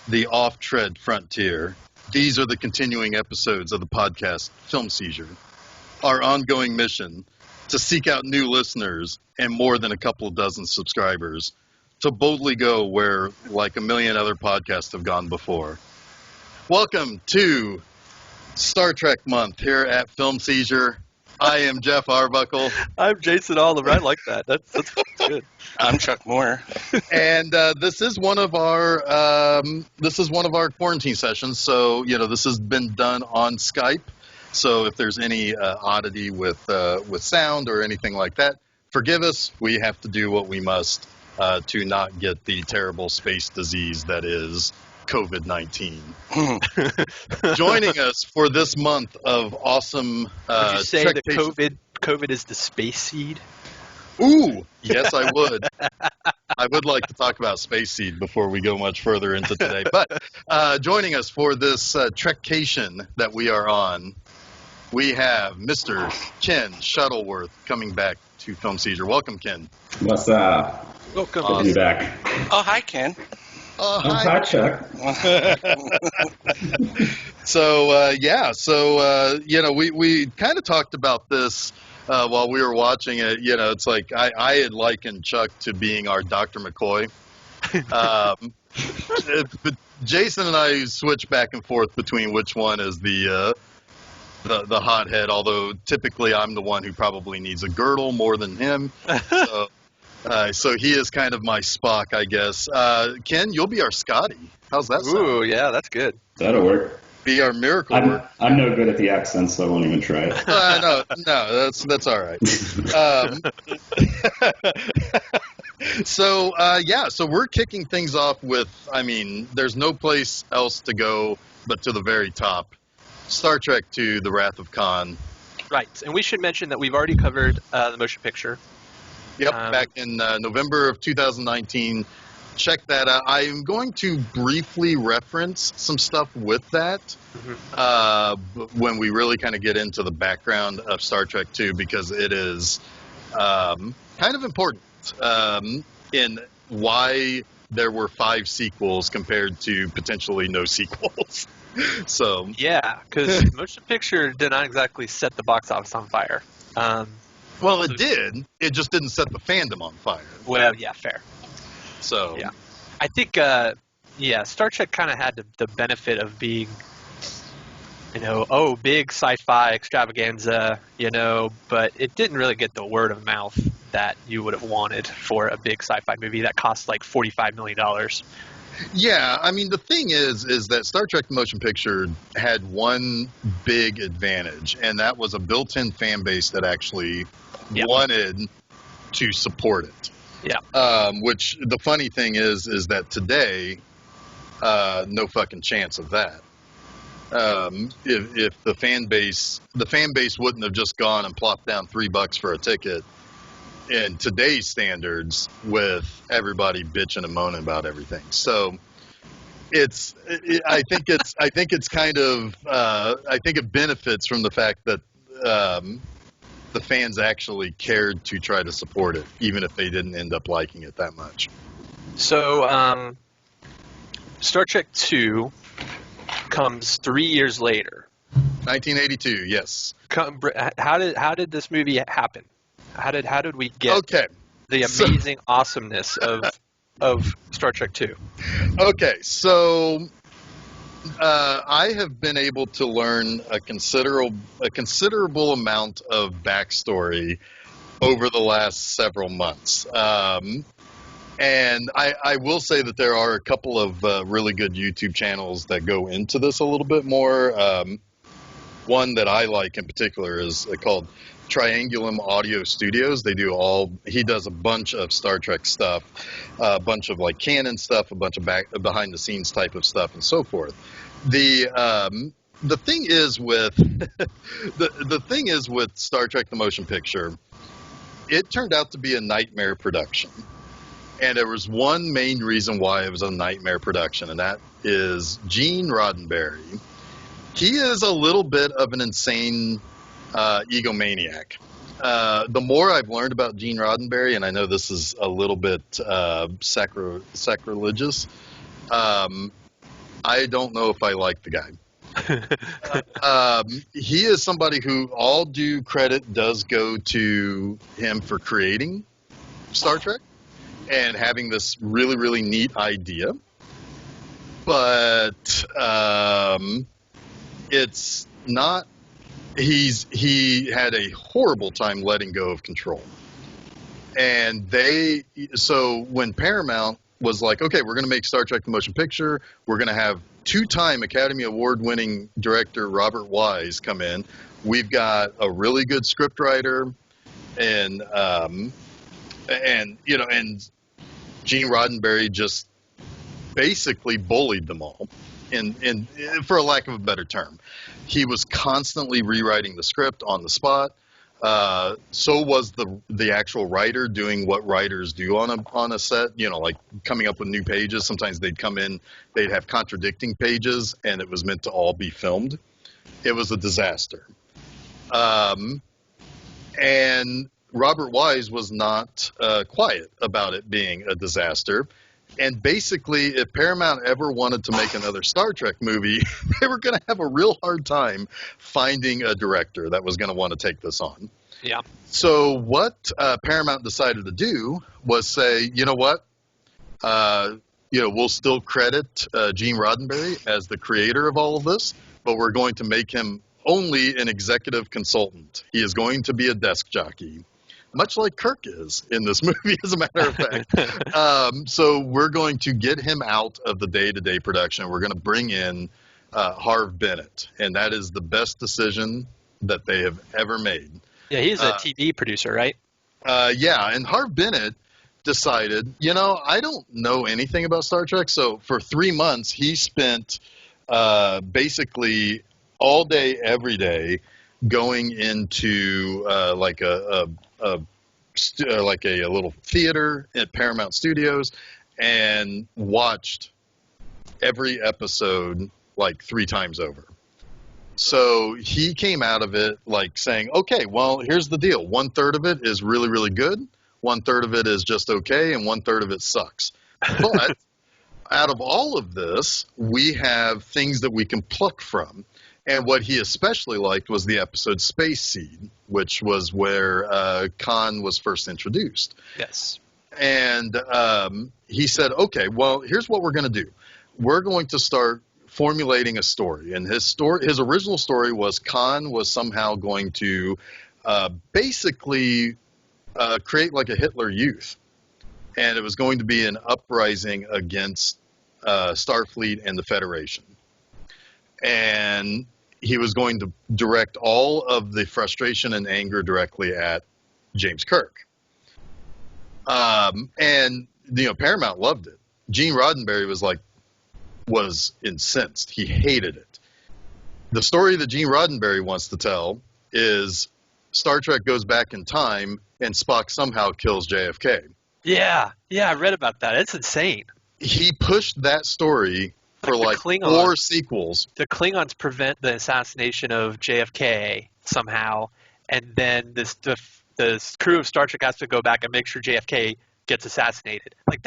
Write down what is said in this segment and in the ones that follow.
the off-tread frontier. These are the continuing episodes of the podcast Film Seizure. Our ongoing mission to seek out new listeners and more than a couple dozen subscribers to boldly go where, like a million other podcasts have gone before. Welcome to Star Trek Month here at Film Seizure. I am Jeff Arbuckle. I'm Jason Oliver. I like that. That's good. I'm Chuck Moore. And this is one of our quarantine sessions. So this has been done on Skype. So if there's any oddity with sound or anything like that, forgive us. We have to do what we must to not get the terrible space disease that is COVID-19. Joining us for this month of awesome Would you say that Trekation. COVID is the space seed? Ooh, yes, I would. I would like to talk about Space Seed before we go much further into today. But joining us for this Trekation that we are on, we have Mr. Ken Shuttleworth coming back to Film Seizure. Welcome, Ken. What's up? Welcome. Good to be back. Oh, hi, Ken. Hi, Chuck. We kind of talked about this while we were watching it. It's like I had likened Chuck to being our Dr. McCoy. But Jason and I switch back and forth between which one is the hothead, although typically I'm the one who probably needs a girdle more than him. So he is kind of my Spock, I guess. Ken, you'll be our Scotty. How's that sound? Ooh, yeah, that's good. That'll work. Be our miracle worker. I'm no good at the accent, so I won't even try it. No, that's all right. So we're kicking things off with, there's no place else to go but to the very top. Star Trek II, The Wrath of Khan. Right, and we should mention that we've already covered the motion picture. Yep, back in November of 2019. Check that out. I am going to briefly reference some stuff with that when we really kind of get into the background of Star Trek II, because it is kind of important in why there were 5 sequels compared to potentially no sequels. So yeah, because motion picture did not exactly set the box office on fire. Well, it did. It just didn't set the fandom on fire. Well, yeah, fair. So yeah, I think Star Trek kind of had the benefit of being, big sci-fi extravaganza, but it didn't really get the word of mouth that you would have wanted for a big sci-fi movie that cost like $45 million. Yeah, the thing is that Star Trek the Motion Picture had one big advantage, and that was a built-in fan base that actually wanted to support it. Yeah. Which the funny thing is that today, no fucking chance of that. If the fan base wouldn't have just gone and plopped down $3 for a ticket in today's standards, with everybody bitching and moaning about everything. So I think it benefits from the fact that the fans actually cared to try to support it, even if they didn't end up liking it that much. So Star Trek II comes 3 years later. 1982, yes. How did this movie happen? How did we get the amazing awesomeness of Star Trek II? Okay, so I have been able to learn a considerable amount of backstory over the last several months. And I will say that there are a couple of really good YouTube channels that go into this a little bit more. One that I like in particular is called Triangulum Audio Studios. He does a bunch of Star Trek stuff, a bunch of like canon stuff, a bunch of behind the scenes type of stuff, and so forth. The thing is with the thing is with Star Trek the Motion Picture, it turned out to be a nightmare production. And there was one main reason why it was a nightmare production, and that is Gene Roddenberry. He is a little bit of an insane egomaniac. The more I've learned about Gene Roddenberry, and I know this is a little bit sacrilegious, I don't know if I like the guy. He is somebody who all due credit does go to him for creating Star Trek and having this really, really neat idea. But it's not. He had a horrible time letting go of control. And so when Paramount was like, okay, we're going to make Star Trek the motion picture, we're going to have two-time Academy Award-winning director Robert Wise come in. We've got a really good scriptwriter, and Gene Roddenberry just basically bullied them all, in for a lack of a better term. He was constantly rewriting the script on the spot. So was the actual writer doing what writers do on a set, like coming up with new pages. Sometimes they'd come in, they'd have contradicting pages, and it was meant to all be filmed. It was a disaster. And Robert Wise was not quiet about it being a disaster. And basically, if Paramount ever wanted to make another Star Trek movie, they were going to have a real hard time finding a director that was going to want to take this on. Yeah. So what Paramount decided to do was say, you know what? We'll still credit Gene Roddenberry as the creator of all of this, but we're going to make him only an executive consultant. He is going to be a desk jockey, much like Kirk is in this movie, as a matter of fact. So we're going to get him out of the day-to-day production. We're going to bring in Harv Bennett, and that is the best decision that they have ever made. Yeah, he's a TV producer, right? Yeah, and Harv Bennett decided, I don't know anything about Star Trek, so for 3 months he spent basically all day, every day, going into like a little theater at Paramount Studios and watched every episode like 3 times over. So he came out of it like saying, okay, well, here's the deal. 1/3 of it is really, really good. 1/3 of it is just okay. And 1/3 of it sucks. But out of all of this, we have things that we can pluck from. And what he especially liked was the episode Space Seed, which was where Khan was first introduced. Yes. And he said, okay, well, here's what we're going to do. We're going to start formulating a story. And his original story was Khan was somehow going to basically create like a Hitler Youth. And it was going to be an uprising against Starfleet and the Federation. And he was going to direct all of the frustration and anger directly at James Kirk. And Paramount loved it. Gene Roddenberry was incensed. He hated it. The story that Gene Roddenberry wants to tell is Star Trek goes back in time and Spock somehow kills JFK. Yeah, I read about that. It's insane. He pushed that story for like 4 sequels. The Klingons prevent the assassination of JFK somehow, and then the crew of Star Trek has to go back and make sure JFK gets assassinated. Like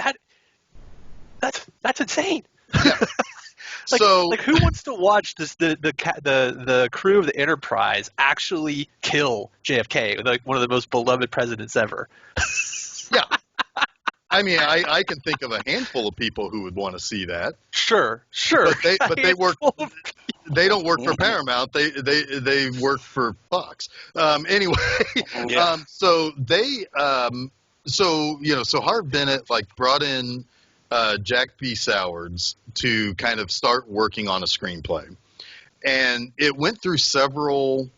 that's insane. Yeah. Like who wants to watch this? The crew of the Enterprise actually kill JFK, like one of the most beloved presidents ever. Yeah. I mean, I can think of a handful of people who would want to see that. Sure. But they work. They don't work for Paramount. They work for Fox. Anyway, Yeah. So Harv Bennett brought in Jack P. Sowards to kind of start working on a screenplay, and it went through several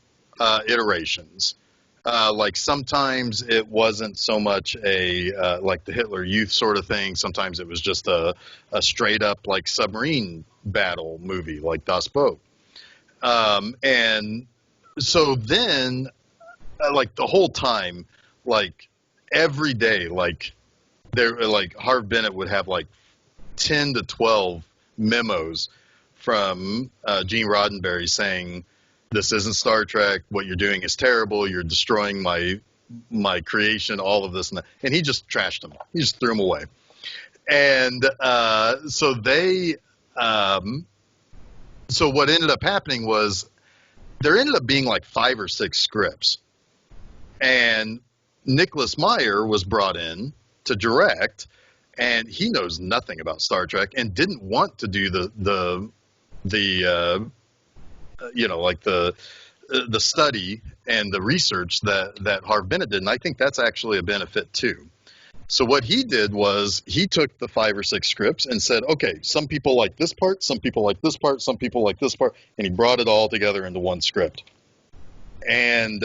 iterations. Sometimes it wasn't so much like the Hitler Youth sort of thing. Sometimes it was just a straight up like submarine battle movie like Das Boot. And so then the whole time, every day, Harv Bennett would have 10 to 12 memos from Gene Roddenberry saying, this isn't Star Trek. What you're doing is terrible. You're destroying my creation, all of this and that. And he just trashed them. He just threw them away. And so they So what ended up happening was there ended up being like 5 or 6 scripts, and Nicholas Meyer was brought in to direct, and he knows nothing about Star Trek and didn't want to do the study and the research that Harv Bennett did, and I think that's actually a benefit too. So what he did was he took the 5 or 6 scripts and said, okay, some people like this part, some people like this part, some people like this part, and he brought it all together into one script. And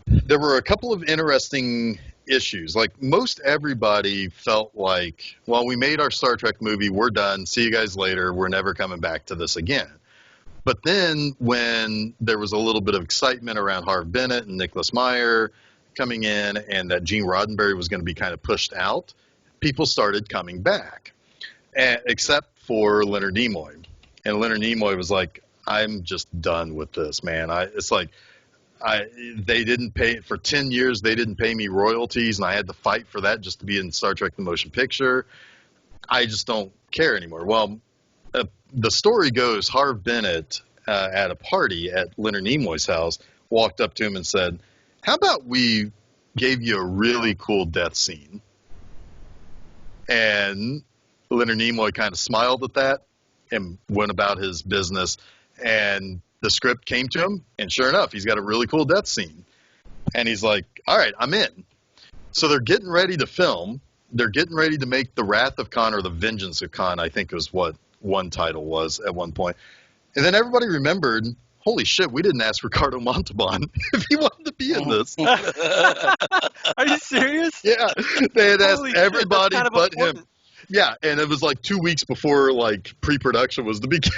there were a couple of interesting issues. Like, most everybody felt like, well, we made our Star Trek movie, we're done, see you guys later, we're never coming back to this again. But then when there was a little bit of excitement around Harv Bennett and Nicholas Meyer coming in, and that Gene Roddenberry was going to be kind of pushed out, people started coming back, except for Leonard Nimoy. And Leonard Nimoy was like, I'm just done with this, man. They didn't pay for 10 years. They didn't pay me royalties, and I had to fight for that just to be in Star Trek: The Motion Picture. I just don't care anymore. Well, the story goes, Harv Bennett at a party at Leonard Nimoy's house walked up to him and said, how about we gave you a really cool death scene? And Leonard Nimoy kind of smiled at that and went about his business. And the script came to him, and sure enough, he's got a really cool death scene. And he's like, all right, I'm in. So they're getting ready to film. They're getting ready to make The Wrath of Khan, or The Vengeance of Khan, I think was what one title was at one point. And then everybody remembered, holy shit, we didn't ask Ricardo Montalban if he wanted to be in this. Are you serious? Yeah, they had asked Holy shit, everybody that's kind of but important. him. Yeah, and it was like 2 weeks before like pre-production was to begin.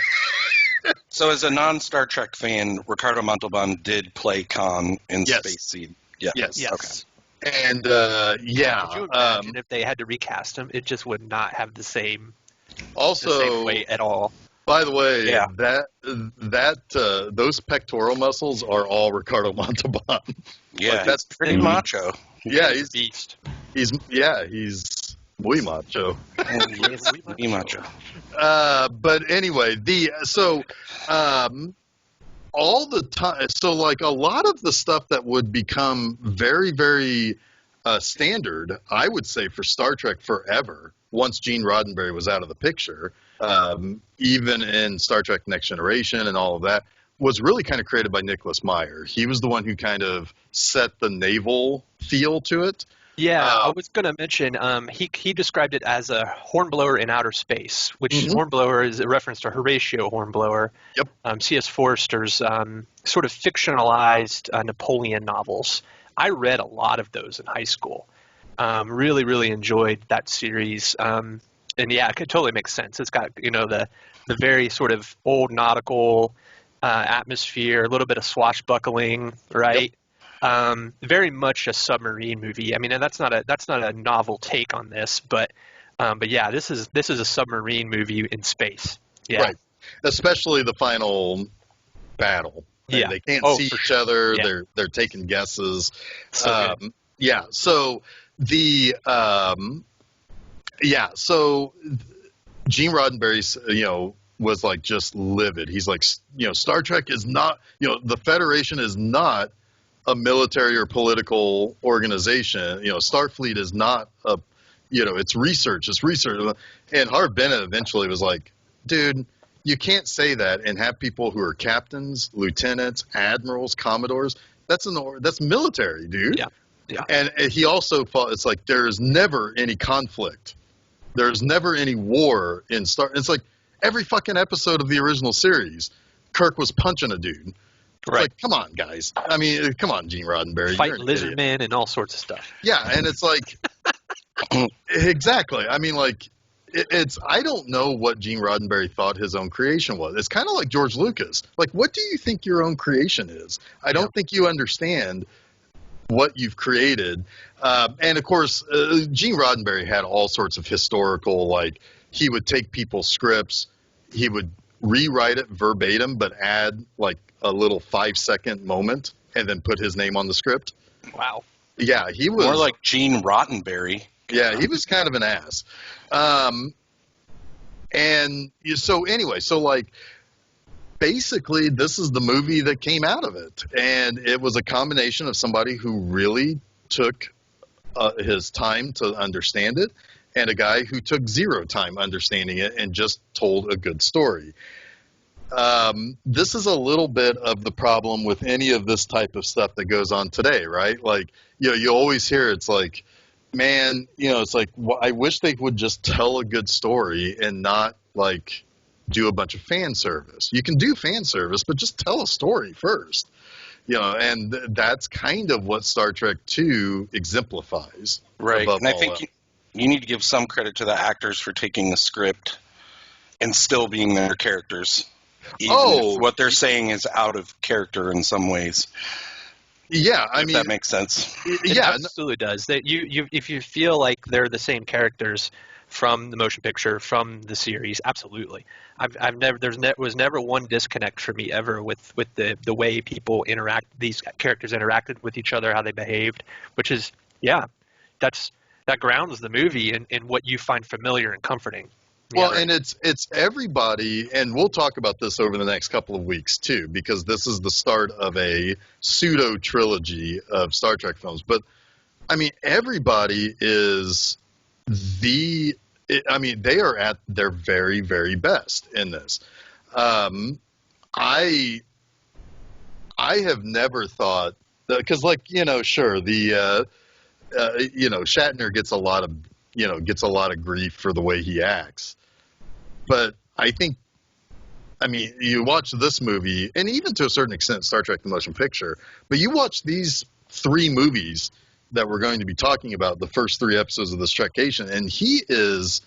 So as a non-Star Trek fan, Ricardo Montalban did play Khan in Yes. Space Seed. Yeah. Yes. Yes. Okay. And yeah, Could you imagine if they had to recast him? It just would not have the same also, weight at all. by the way, Yeah. those pectoral muscles are all Ricardo Montalban. Yeah, Like, that's pretty Mhm. macho. Yeah, He's a beast. he's muy macho. Pretty macho. But anyway, all the time, so like a lot of the stuff that would become very, very standard, I would say, for Star Trek forever, once Gene Roddenberry was out of the picture, even in Star Trek Next Generation and all of that, was really kind of created by Nicholas Meyer. He was the one who kind of set the naval feel to it. Yeah, I was going to mention, he described it as a hornblower in outer space, which Mhm. hornblower is a reference to Horatio Hornblower. Yep. C.S. Forster's sort of fictionalized Napoleon novels. I read a lot of those in high school. Really, really enjoyed that series. And yeah, it totally makes sense. It's got, the very sort of old nautical atmosphere, a little bit of swashbuckling, right? Very much a submarine movie. I mean, and that's not a novel take on this, but yeah, this is a submarine movie in space. Yeah. Right. Especially the final battle. Yeah. They can't Oh, see for each other. Yeah. They're taking guesses. So good. Yeah. So so Gene Roddenberry, was like just livid. He's like, Star Trek is not, the Federation is not a military or political organization. Starfleet is not it's research. And Harv Bennett eventually was like, dude, you can't say that and have people who are captains, lieutenants, admirals, commodores. That's military, dude. Yeah. Yeah. And he also thought, it's like, there's never any conflict. There's never any war in Star. It's like every fucking episode of the original series, Kirk was punching a dude. It's Right. like, come on, guys. I mean, come on, Gene Roddenberry. Fighting You're an lizard idiot. men and all sorts of stuff. Yeah, and it's like, exactly. I mean, like, I don't know what Gene Roddenberry thought his own creation was. It's kind of like George Lucas. Like, what do you think your own creation is? I don't think you understand what you've created. And of course, Gene Roddenberry had all sorts of historical, like, he would take people's scripts, he would rewrite it verbatim, but add like a little 5-second moment and then put his name on the script. Wow. Yeah, he was More like Gene Roddenberry. Yeah, he was kind of an ass. And so like, basically, this is the movie that came out of it. And it was a combination of somebody who really took his time to understand it, and a guy who took zero time understanding it and just told a good story. This is a little bit of the problem with any of this type of stuff that goes on today, right? Like, you always hear it's like, man, it's like, well, I wish they would just tell a good story and not like do a bunch of fan service. You can do fan service, but just tell a story first. And that's kind of what Star Trek II exemplifies. Right. And I think you need to give some credit to the actors for taking the script and still being their characters. Even if what they're saying is out of character in some ways. Yeah, I mean, that makes sense. It absolutely does. That if you feel like they're the same characters from the motion picture, from the series, absolutely. Was never one disconnect for me ever with the way these characters interacted with each other, how they behaved, which is that grounds the movie in what you find familiar and comforting. Well, and it's everybody, and we'll talk about this over the next couple of weeks too, because this is the start of a pseudo trilogy of Star Trek films. But I mean, everybody is they are at their very, very best in this. I have never thought, because sure, the Shatner gets a lot of grief for the way he acts. But I think, you watch this movie, and even to a certain extent Star Trek the Motion Picture, but you watch these 3 movies that we're going to be talking about, the first 3 episodes of this Trekation, and he is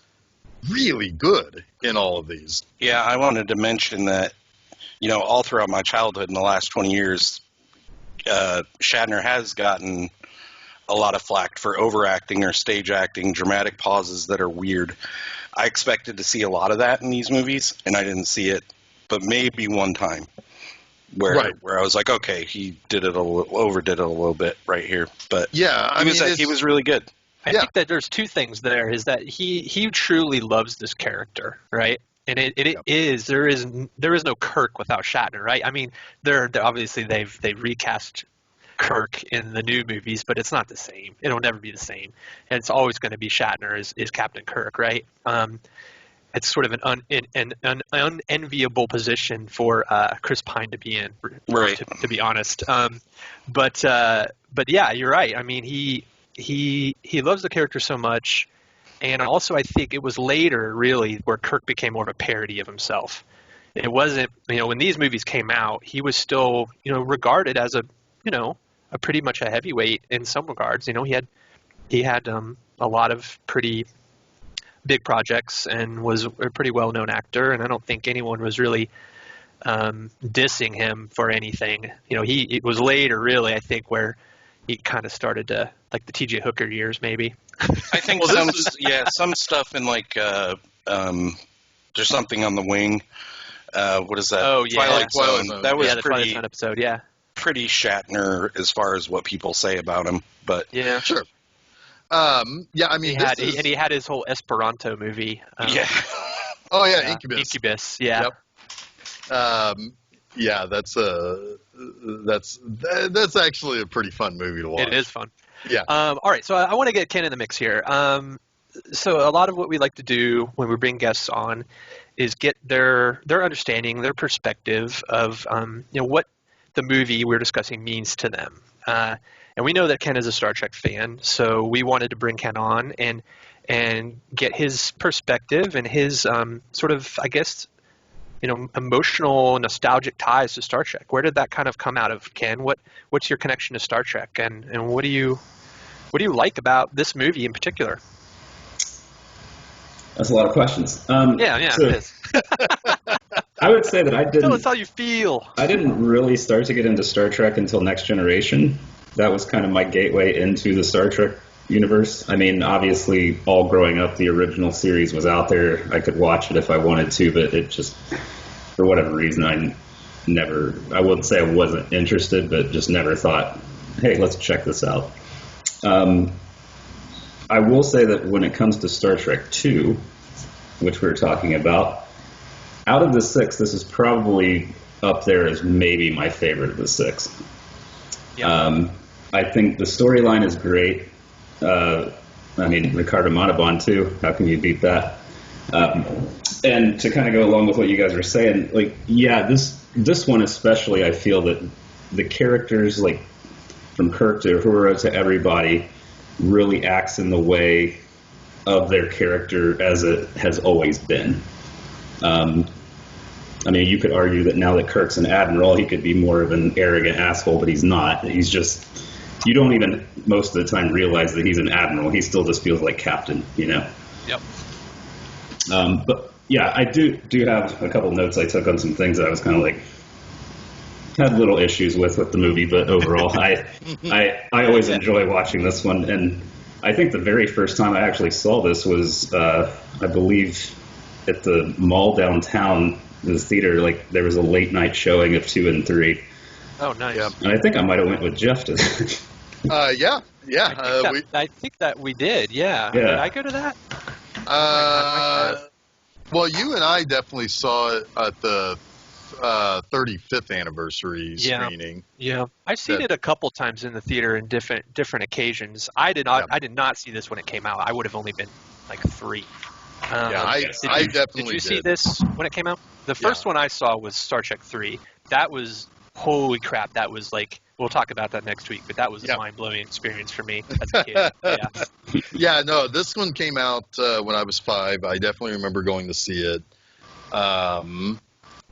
really good in all of these. Yeah, I wanted to mention that, all throughout my childhood in the last 20 years, Shatner has gotten a lot of flack for overacting or stage acting, dramatic pauses that are weird. I expected to see a lot of that in these movies, and I didn't see it, but maybe one time where I was like, okay, he overdid it a little bit right here. But yeah, he was really good. I think that there's 2 things there, is that he truly loves this character, right? And there is no Kirk without Shatner, right? I mean, they're obviously they've recast Kirk in the new movies, but it's not the same. It'll never be the same, and it's always going to be Shatner is Captain Kirk, right? It's sort of an unenviable position for Chris Pine to be in, right? To be honest, but yeah, you're right. I mean, he loves the character so much, and also I think it was later really where Kirk became more of a parody of himself. It wasn't, when these movies came out, he was still regarded as a pretty much a heavyweight in some regards. He had a lot of pretty big projects and was a pretty well-known actor, and I don't think anyone was really dissing him for anything. It was later really, I think, where he kind of started to, like the T.J. Hooker years maybe. I think some stuff in like There's Something on the Wing. What is that? Oh yeah, Twilight Zone. That was the Twilight Zone episode. Yeah. Pretty Shatner as far as what people say about him, but yeah, sure. He had his whole Esperanto movie. Incubus. Yeah. Yep. That's actually a pretty fun movie to watch. It is fun. Yeah. All right, so I want to get Ken in the mix here. So a lot of what we like to do when we bring guests on is get their understanding, their perspective of what the movie we're discussing means to them. And we know that Ken is a Star Trek fan, so we wanted to bring Ken on and get his perspective and his sort of, I guess, emotional, nostalgic ties to Star Trek. Where did that kind of come out of, Ken? What's your connection to Star Trek, and what do you like about this movie in particular? That's a lot of questions. Yeah, so, it is. I would say that I didn't. Tell us how you feel. I didn't really start to get into Star Trek until Next Generation. That was kind of my gateway into the Star Trek universe. I mean, obviously, all growing up, the original series was out there. I could watch it if I wanted to, but it just, for whatever reason, I wouldn't say I wasn't interested, but just never thought, hey, let's check this out. I will say that when it comes to Star Trek II, which we were talking about. Out of the 6, this is probably up there as maybe my favorite of the 6. Yeah. I think the storyline is great. Ricardo Montalban too. How can you beat that? And to kind of go along with what you guys were saying, this one especially, I feel that the characters, like from Kirk to Uhura to everybody, really acts in the way of their character as it has always been. You could argue that now that Kirk's an admiral, he could be more of an arrogant asshole, but he's not. He's just, you don't even most of the time realize that he's an admiral. He still just feels like captain, Yep. But yeah, I do have a couple notes I took on some things that I was kind of like, had little issues with the movie, but overall, I always enjoy watching this one. And I think the very first time I actually saw this was, I believe, at the mall downtown, the theater. Like, there was a late night showing of 2 and 3. Oh, nice. Yeah. And I think I might have went with Jeff to that. Yeah. I think that we did. Yeah. Yeah. Did I go to that? Well, you and I definitely saw it at the 35th anniversary screening. Yeah, I've seen it a couple times in the theater in different occasions. I did not see this when it came out. I would have only been like 3. I definitely did. You see this when it came out? The first one I saw was Star Trek 3. That was, holy crap, that was like, we'll talk about that next week, but that was a mind-blowing experience for me as a kid. Yeah, no, this one came out when I was 5. I definitely remember going to see it.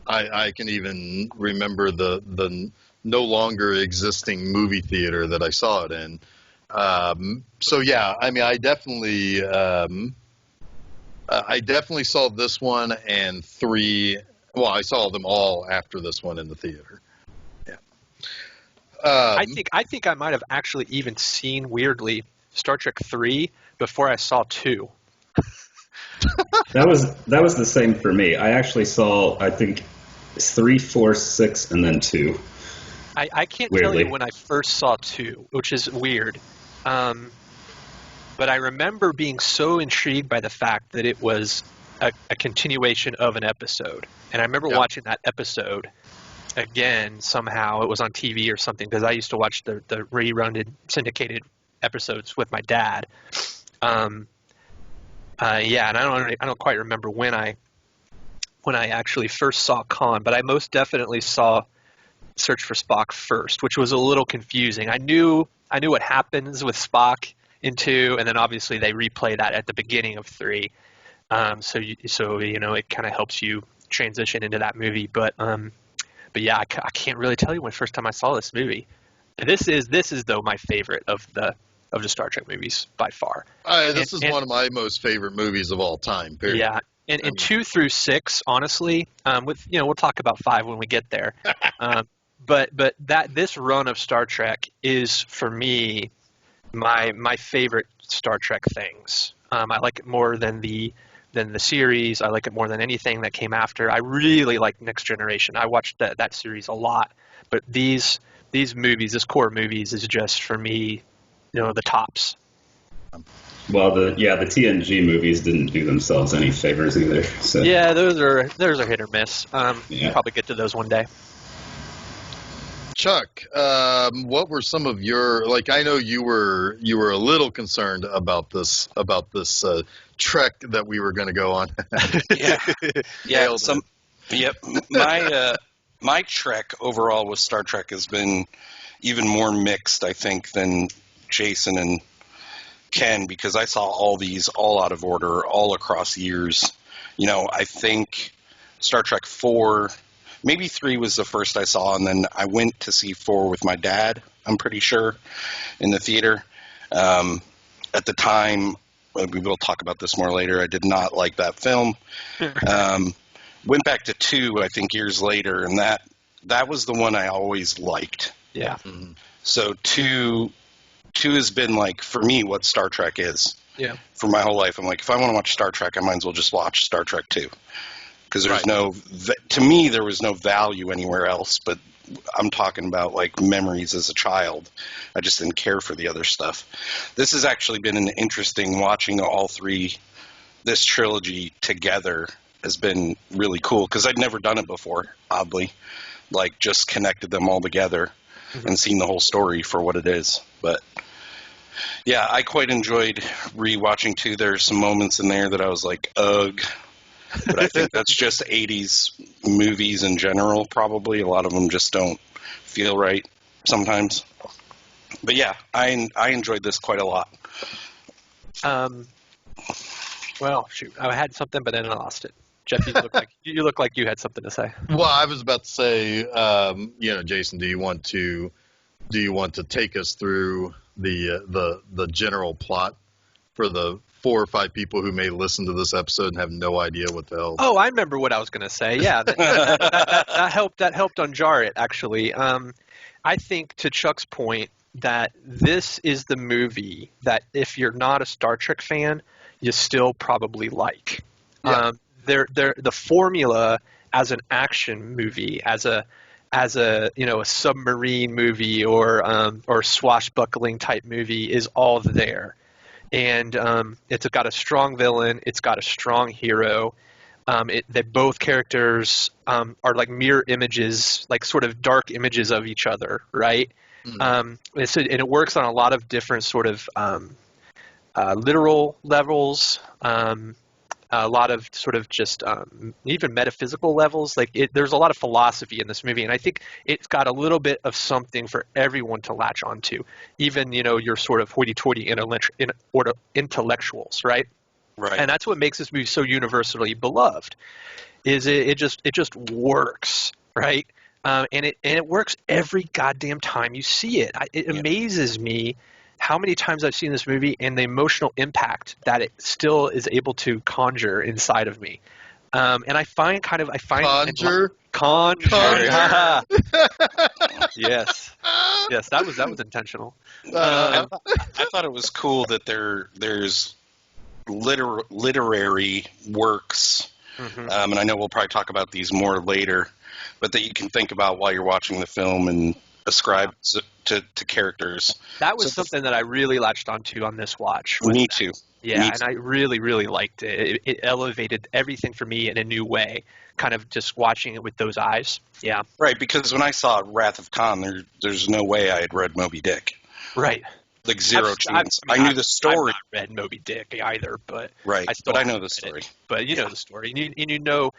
I can even remember the no longer existing movie theater that I saw it in. So yeah, I definitely saw this one and 3. Well, I saw them all after this one in the theater. Yeah. I think I might have actually even seen, weirdly, Star Trek 3 before I saw 2. That was the same for me. I actually saw, I think, 3, 4, 6, and then 2. I can't tell you when I first saw 2, which is weird. But I remember being so intrigued by the fact that it was a continuation of an episode. And I remember watching that episode again somehow. It was on TV or something, because I used to watch the rerun syndicated episodes with my dad. And I don't quite remember when I actually first saw Khan, but I most definitely saw Search for Spock first, which was a little confusing. I knew what happens with Spock in 2, and then obviously they replay that at the beginning of 3. So it kind of helps you transition into that movie. But yeah, I can't really tell you when the first time I saw this movie. This is though my favorite of the Star Trek movies by far. This is one of my most favorite movies of all time. Period. Yeah. And 2 through 6, honestly, we'll talk about 5 when we get there. But this run of Star Trek is, for me, my favorite Star Trek things. I like it more than the series. I like it more than anything that came after. I really like Next Generation. I watched that series a lot. But these movies, this core movies, is just, for me, the tops. Well, the TNG movies didn't do themselves any favors either. So. Yeah, those are hit or miss. We'll probably get to those one day. Chuck, what were some of your, I know you were a little concerned about this trek that we were going to go on. My trek overall with Star Trek has been even more mixed, I think, than Jason and Ken, because I saw all these all out of order, all across years. I think Star Trek 4, maybe 3 was the first I saw, and then I went to see 4 with my dad, I'm pretty sure, in the theater. At the time, we will talk about this more later, I did not like that film. Went back to 2, I think, years later, and that was the one I always liked. Yeah. Mm-hmm. So 2 has been, for me, what Star Trek is. Yeah. For my whole life. I'm like, if I want to watch Star Trek, I might as well just watch Star Trek 2. Because to me, there was no value anywhere else, but I'm talking about, memories as a child. I just didn't care for the other stuff. This has actually been an interesting watching all 3 this trilogy together has been really cool because I'd never done it before, oddly. Like, just connected them all together and seen the whole story for what it is. But yeah, I quite enjoyed rewatching too. There's some moments in there that I was like, ugh. But I think that's just 80s movies in general, probably. A lot of them just don't feel right sometimes. But yeah, I enjoyed this quite a lot. Well, shoot, I had something, but then I lost it. Jeff, you look like you had something to say. Well, I was about to say, Jason, do you want to take us through the general plot for the 4 or 5 people who may listen to this episode and have no idea what the hell? Oh, I remember what I was going to say. Yeah, that helped. That helped unjar it, actually. I think, to Chuck's point, that this is the movie that if you're not a Star Trek fan, you still probably like. Yeah. The formula as an action movie, as a a submarine movie or swashbuckling type movie is all there, and it's got a strong villain, it's got a strong hero. Both characters are like mirror images, like sort of dark images of each other, right? And it works on a lot of different sort of literal levels, a lot of sort of just even metaphysical levels. There's a lot of philosophy in this movie, and I think it's got a little bit of something for everyone to latch onto, even your sort of hoity-toity intellectuals, right? Right. And that's what makes this movie so universally beloved. Is it just works, right? And it works every goddamn time you see it. It amazes me how many times I've seen this movie and the emotional impact that it still is able to conjure inside of me. And I find Conjure. Yes, that was intentional. I thought it was cool that there's literary works, and I know we'll probably talk about these more later, but that you can think about while you're watching the film and ascribe to characters. That was something that I really latched onto on this watch. Me too. Yeah, and I really, really liked it. It elevated everything for me in a new way, kind of just watching it with those eyes. Yeah. Right, because when I saw Wrath of Khan, there's no way I had read Moby Dick. Right. Like zero chance. I knew the story. I've not read Moby Dick either, but right. I know the story. But you know the story, and you know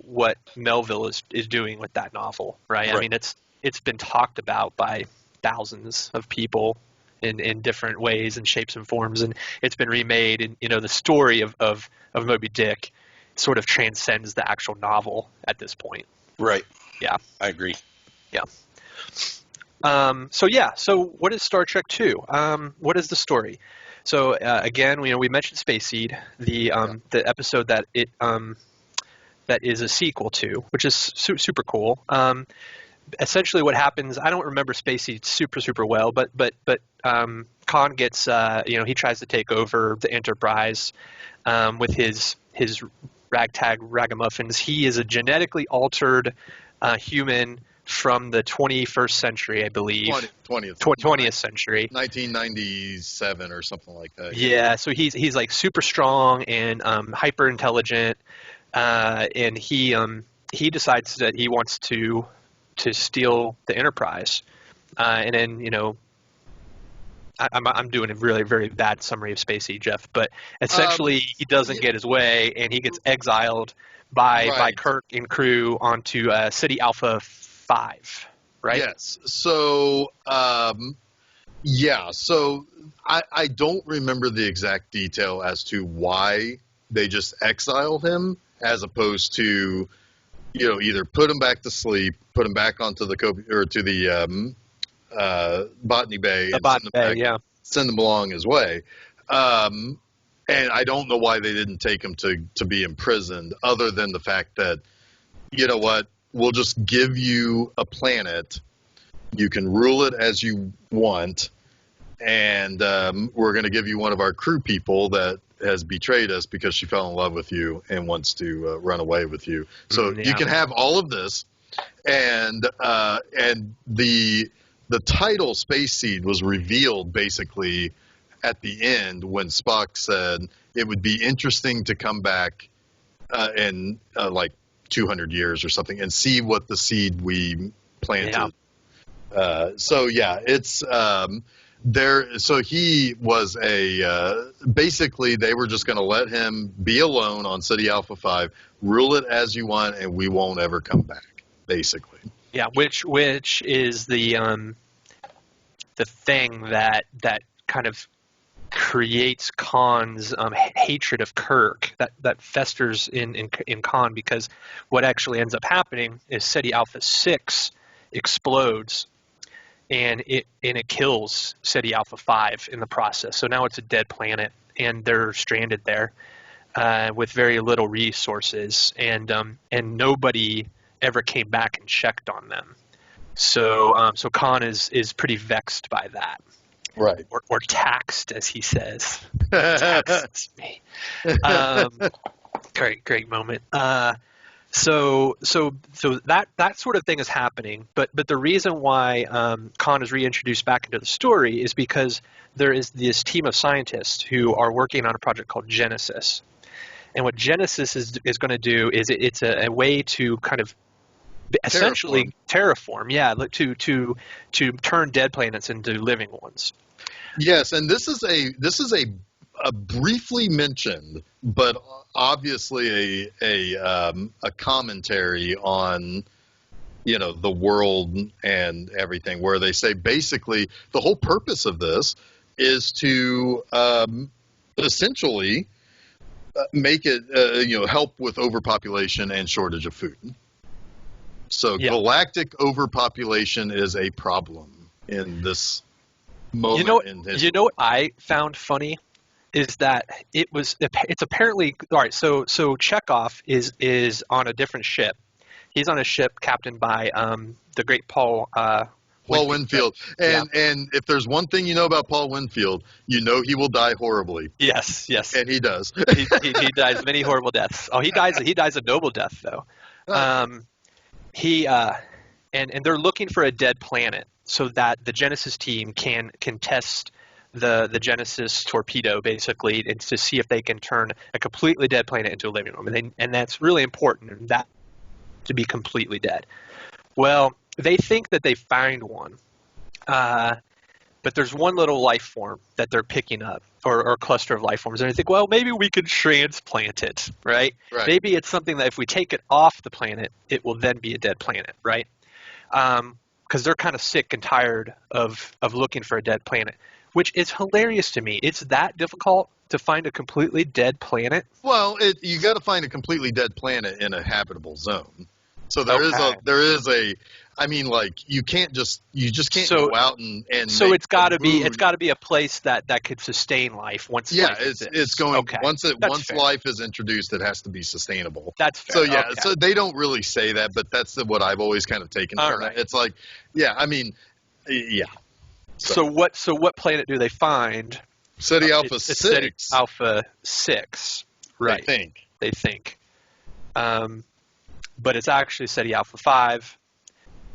what Melville is doing with that novel, right? I mean, it's been talked about by thousands of people in different ways and shapes and forms, and it's been remade. And the story of Moby Dick sort of transcends the actual novel at this point. Right. Yeah. I agree. Yeah. So what is Star Trek II? What is the story? So again, we mentioned Space Seed, the episode that is a sequel to, which is super cool. Essentially, what happens? I don't remember Space Seed super well, but Khan gets he tries to take over the Enterprise with his ragtag ragamuffins. He is a genetically altered human from the 21st century, I believe. 20th century. 1997 or something like that. Yeah, so he's like super strong and hyper intelligent, and he decides that he wants to steal the Enterprise, and then I'm doing a really very bad summary of Space Seed, Jeff, but essentially he doesn't get his way and he gets exiled by Kirk and crew onto City Alpha 5, right? Yes. So, So I don't remember the exact detail as to why they just exiled him, as opposed to, either put him back to sleep, put him back onto the Botany Bay, send him along his way. And I don't know why they didn't take him to be imprisoned, other than the fact that, we'll just give you a planet. You can rule it as you want, and we're going to give you one of our crew people that has betrayed us because she fell in love with you and wants to run away with you. So you can have all of this, and the title Space Seed was revealed basically at the end when Spock said, it would be interesting to come back in like 200 years or something and see what the seed we planted. So yeah, it's there. So he was basically they were just going to let him be alone on City Alpha 5, rule it as you want, and we won't ever come back. Basically. Yeah, which is the thing that kind of creates Khan's hatred of Kirk that festers in Khan, because what actually ends up happening is Ceti Alpha 6 explodes and it kills Ceti Alpha 5 in the process. So now it's a dead planet and they're stranded there with very little resources, and nobody ever came back and checked on them. So Khan is pretty vexed by that. Right. Or taxed, as he says. Taxed me. Great moment. So that sort of thing is happening, but the reason why Khan is reintroduced back into the story is because there is this team of scientists who are working on a project called Genesis, and what Genesis is going to do is it's a way to kind of essentially terraform, to turn dead planets into living ones. Yes, and this is a briefly mentioned, but obviously a commentary on the world and everything, where they say basically the whole purpose of this is to essentially make it help with overpopulation and shortage of food. So galactic overpopulation is a problem in this moment in history. You know what I found funny is that it's apparently all right. So Chekhov is on a different ship. He's on a ship captained by the great Paul Winfield. And if there's one thing you know about Paul Winfield, he will die horribly. Yes. And he does. he dies many horrible deaths. Oh, he dies a noble death though. And they're looking for a dead planet so that the Genesis team can test the Genesis torpedo basically, and to see if they can turn a completely dead planet into a living room. And that's really important, that to be completely dead. Well, they think that they find one, but there's one little life form that they're picking up, or a cluster of life forms, and they think, well, maybe we could transplant it, right? Maybe it's something that if we take it off the planet, it will then be a dead planet, right? Because they're kind of sick and tired of looking for a dead planet, which is hilarious to me. It's that difficult to find a completely dead planet? Well, you got to find a completely dead planet in a habitable zone. So there is a I mean, like you just can't go out and so it's got to be a place that could sustain life once. Yeah, it's going once life is introduced, it has to be sustainable. That's fair. So so they don't really say that, but that's what I've always kind of taken from it. It's like, I mean, yeah. So what planet do they find? Ceti Alpha 6. Ceti Alpha 6, right? They think. But it's actually Ceti Alpha 5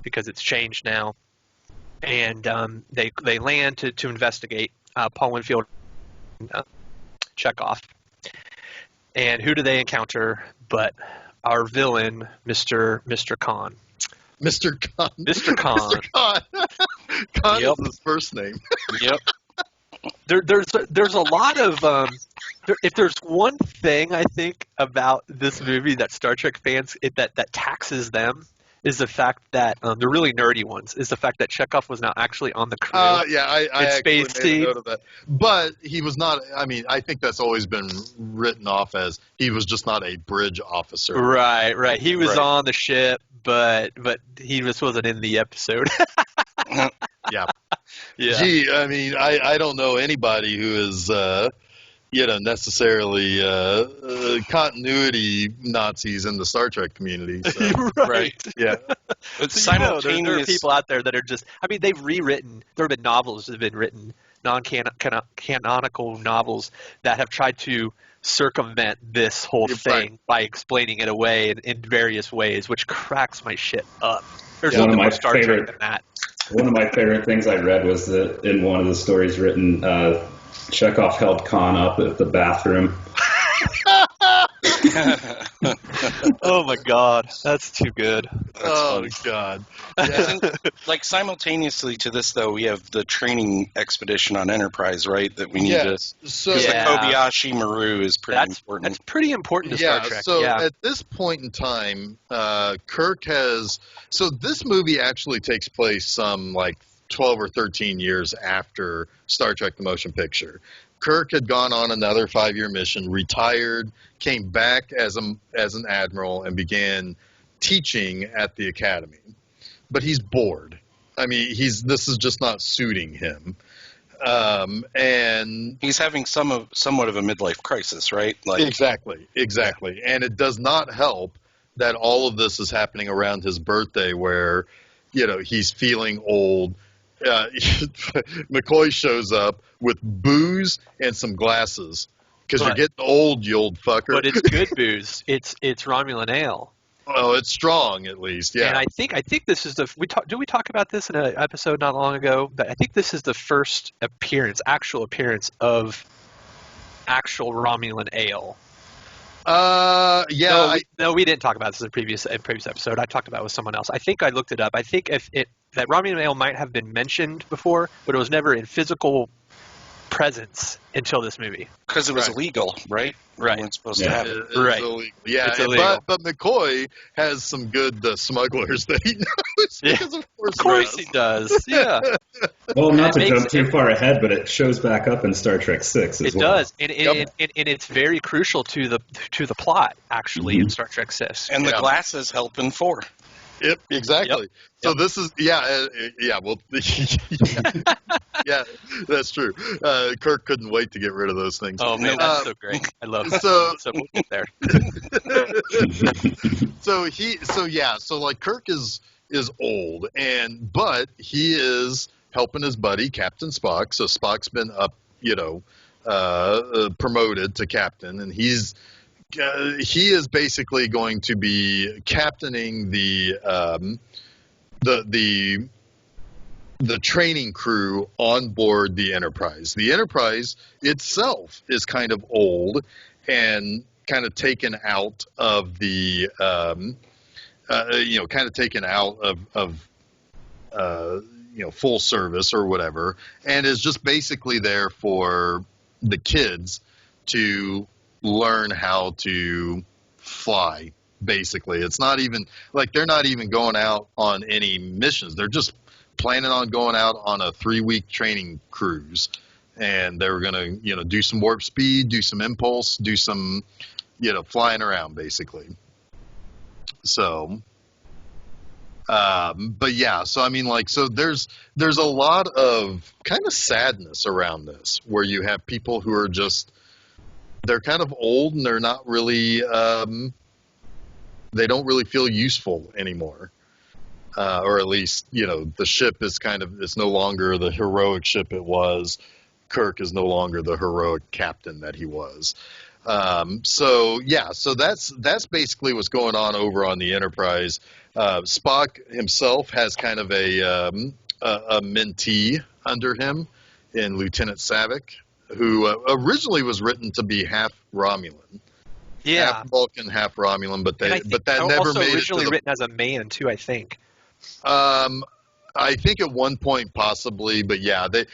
because it's changed now. And they land to investigate. Paul Winfield, Chekhov. And who do they encounter but our villain, Mr. Khan. Mr. Khan. Mr. Khan. Mr. Khan. Khan is his first name. Yep. There's a lot of if there's one thing I think about this movie that Star Trek fans that taxes them is the fact that they're really nerdy ones. Is the fact that Chekhov was not actually on the crew. I actually made a note of that. But he was not. I mean, I think that's always been written off as he was just not a bridge officer. Right. He was on the ship, but he just wasn't in the episode. Yeah. Gee, I mean, I don't know anybody who is, necessarily continuity Nazis in the Star Trek community. So. Right. Yeah. But there are people out there that are just, I mean, they've rewritten, there have been novels that have been written, non-canonical novels that have tried to circumvent this whole thing by explaining it away in various ways, which cracks my shit up. There's nothing more Star Trek than that. One of my favorite things I read was that in one of the stories written, Chekhov held Khan up at the bathroom. Oh my God, that's too good. Oh God. Isn't, like, simultaneously to this, though, we have the training expedition on Enterprise, right? That we need Yes. to. So Because Yeah. the Kobayashi Maru is pretty That's important. pretty important to yeah. Star Trek. So Yeah. at this point in time, Kirk has. So this movie actually takes place some like 12 or 13 years after Star Trek: The Motion Picture. Kirk had gone on another 5-year mission, retired, came back as an admiral, and began teaching at the academy. But he's bored. I mean, this is just not suiting him. And He's having somewhat of a midlife crisis, right? Like, exactly. And it does not help that all of this is happening around his birthday, where he's feeling old. McCoy shows up with booze and some glasses because you're getting old, you old fucker. But it's good booze. It's Romulan ale. Oh, it's strong at least. Yeah. And I think this is the we talk about this in an episode not long ago, but I think this is the first actual appearance of actual Romulan ale. Yeah. No, we didn't talk about this in a previous episode. I talked about it with someone else. I think I looked it up. I think that Romulan ale might have been mentioned before, but it was never in physical presence until this movie. because it was Right. illegal, right? Right. We weren't supposed to have it. It's Right. illegal. Yeah, It's illegal. but McCoy has some good smugglers that he knows Yeah. because Of course he does. Yeah, Well, not to It jump makes too far ahead, but it shows back up in Star Trek 6 as it well. does, and it's very crucial to the plot actually in Star Trek 6. And the Yeah. glasses helping for. Yep, exactly. So this is well, yeah, that's true. Kirk couldn't wait to get rid of those things. Oh man, that's so great. I love that. So- So we'll get there. So like Kirk is old, but he is helping his buddy Captain Spock. So Spock's been up, promoted to captain, and he is basically going to be captaining the training crew on board the Enterprise. The Enterprise itself is kind of old and kind of taken out of the full service or whatever, and is just basically there for the kids to learn how to fly. Basically, it's not even like they're not even going out on any missions. They're just planning on going out on a 3-week training cruise, and they were going to do some warp speed, do some impulse, do some flying around basically. So but yeah, so I mean, like, so there's a lot of kind of sadness around this, where you have people who are just, they're kind of old and they're not really they don't really feel useful anymore, or at least the ship is it's no longer the heroic ship it was. Kirk is no longer the heroic captain that he was. So that's basically what's going on over on the Enterprise. Spock himself has kind of a mentee under him in Lieutenant Savick, who originally was written to be half Romulan, half Vulcan, half Romulan, but that never also made originally it to written as a man too, I think. I think at one point possibly, but yeah, the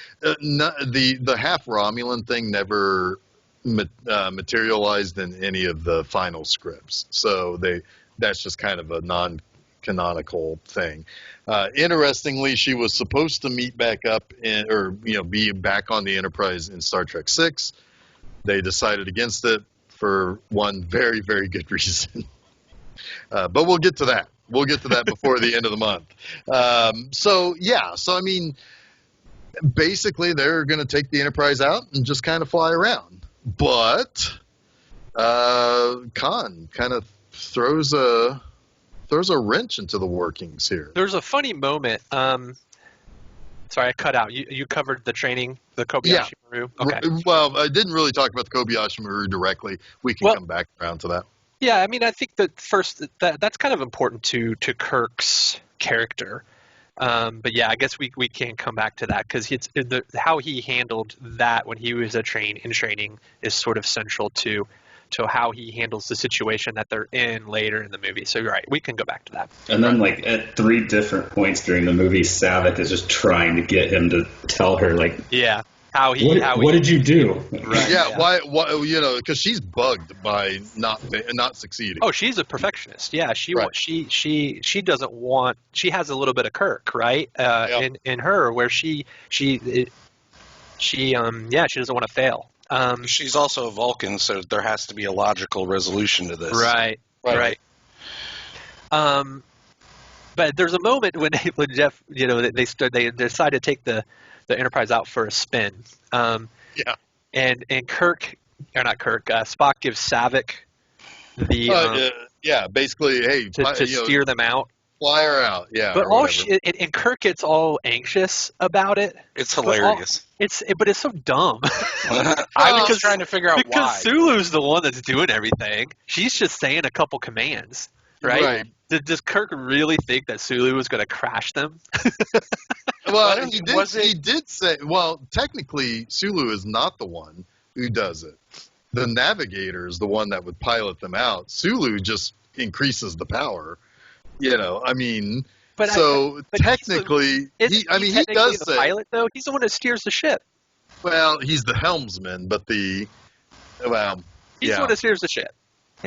half Romulan thing never materialized in any of the final scripts, so that's just kind of a non-canonical thing. Interestingly, she was supposed to meet back up be back on the Enterprise in Star Trek 6. They decided against it for one very, very good reason. But we'll get to that. We'll get to that before the end of the month. So I mean, basically they're going to take the Enterprise out and just kind of fly around. But Khan kind of throws a wrench into the workings here. There's a funny moment. Sorry, I cut out. You covered the training, the Kobayashi Maru. Okay. Well, I didn't really talk about the Kobayashi Maru directly. We can come back around to that. Yeah, I mean, I think that first that's kind of important to Kirk's character. But yeah, I guess we can come back to that because how he handled that when he was in training is sort of central to how he handles the situation that they're in later in the movie. So you're right, we can go back to that. And then, like, at 3 different points during the movie, Savick is just trying to get him to tell her, like, yeah, what did you do? Right. Yeah. Why? Because she's bugged by not succeeding. Oh, she's a perfectionist. Yeah, she doesn't want. She has a little bit of Kirk, right? In her, where she doesn't want to fail. She's also a Vulcan, so there has to be a logical resolution to this. Right. But there's a moment when Jeff, they decide to take the Enterprise out for a spin. And Kirk, or not Kirk, Spock gives Savick the basically, hey, to steer them out. Fly her out, yeah. But and Kirk gets all anxious about it. It's hilarious. But it's so dumb. I was trying to figure out why. Because Sulu's the one that's doing everything. She's just saying a couple commands, right? Does Kirk really think that Sulu was going to crash them? Well, he did say. Well, technically, Sulu is not the one who does it. The navigator is the one that would pilot them out. Sulu just increases the power. Technically, he does the say pilot though. He's the one that steers the ship. Well, he's the helmsman, but he's the one that steers the ship.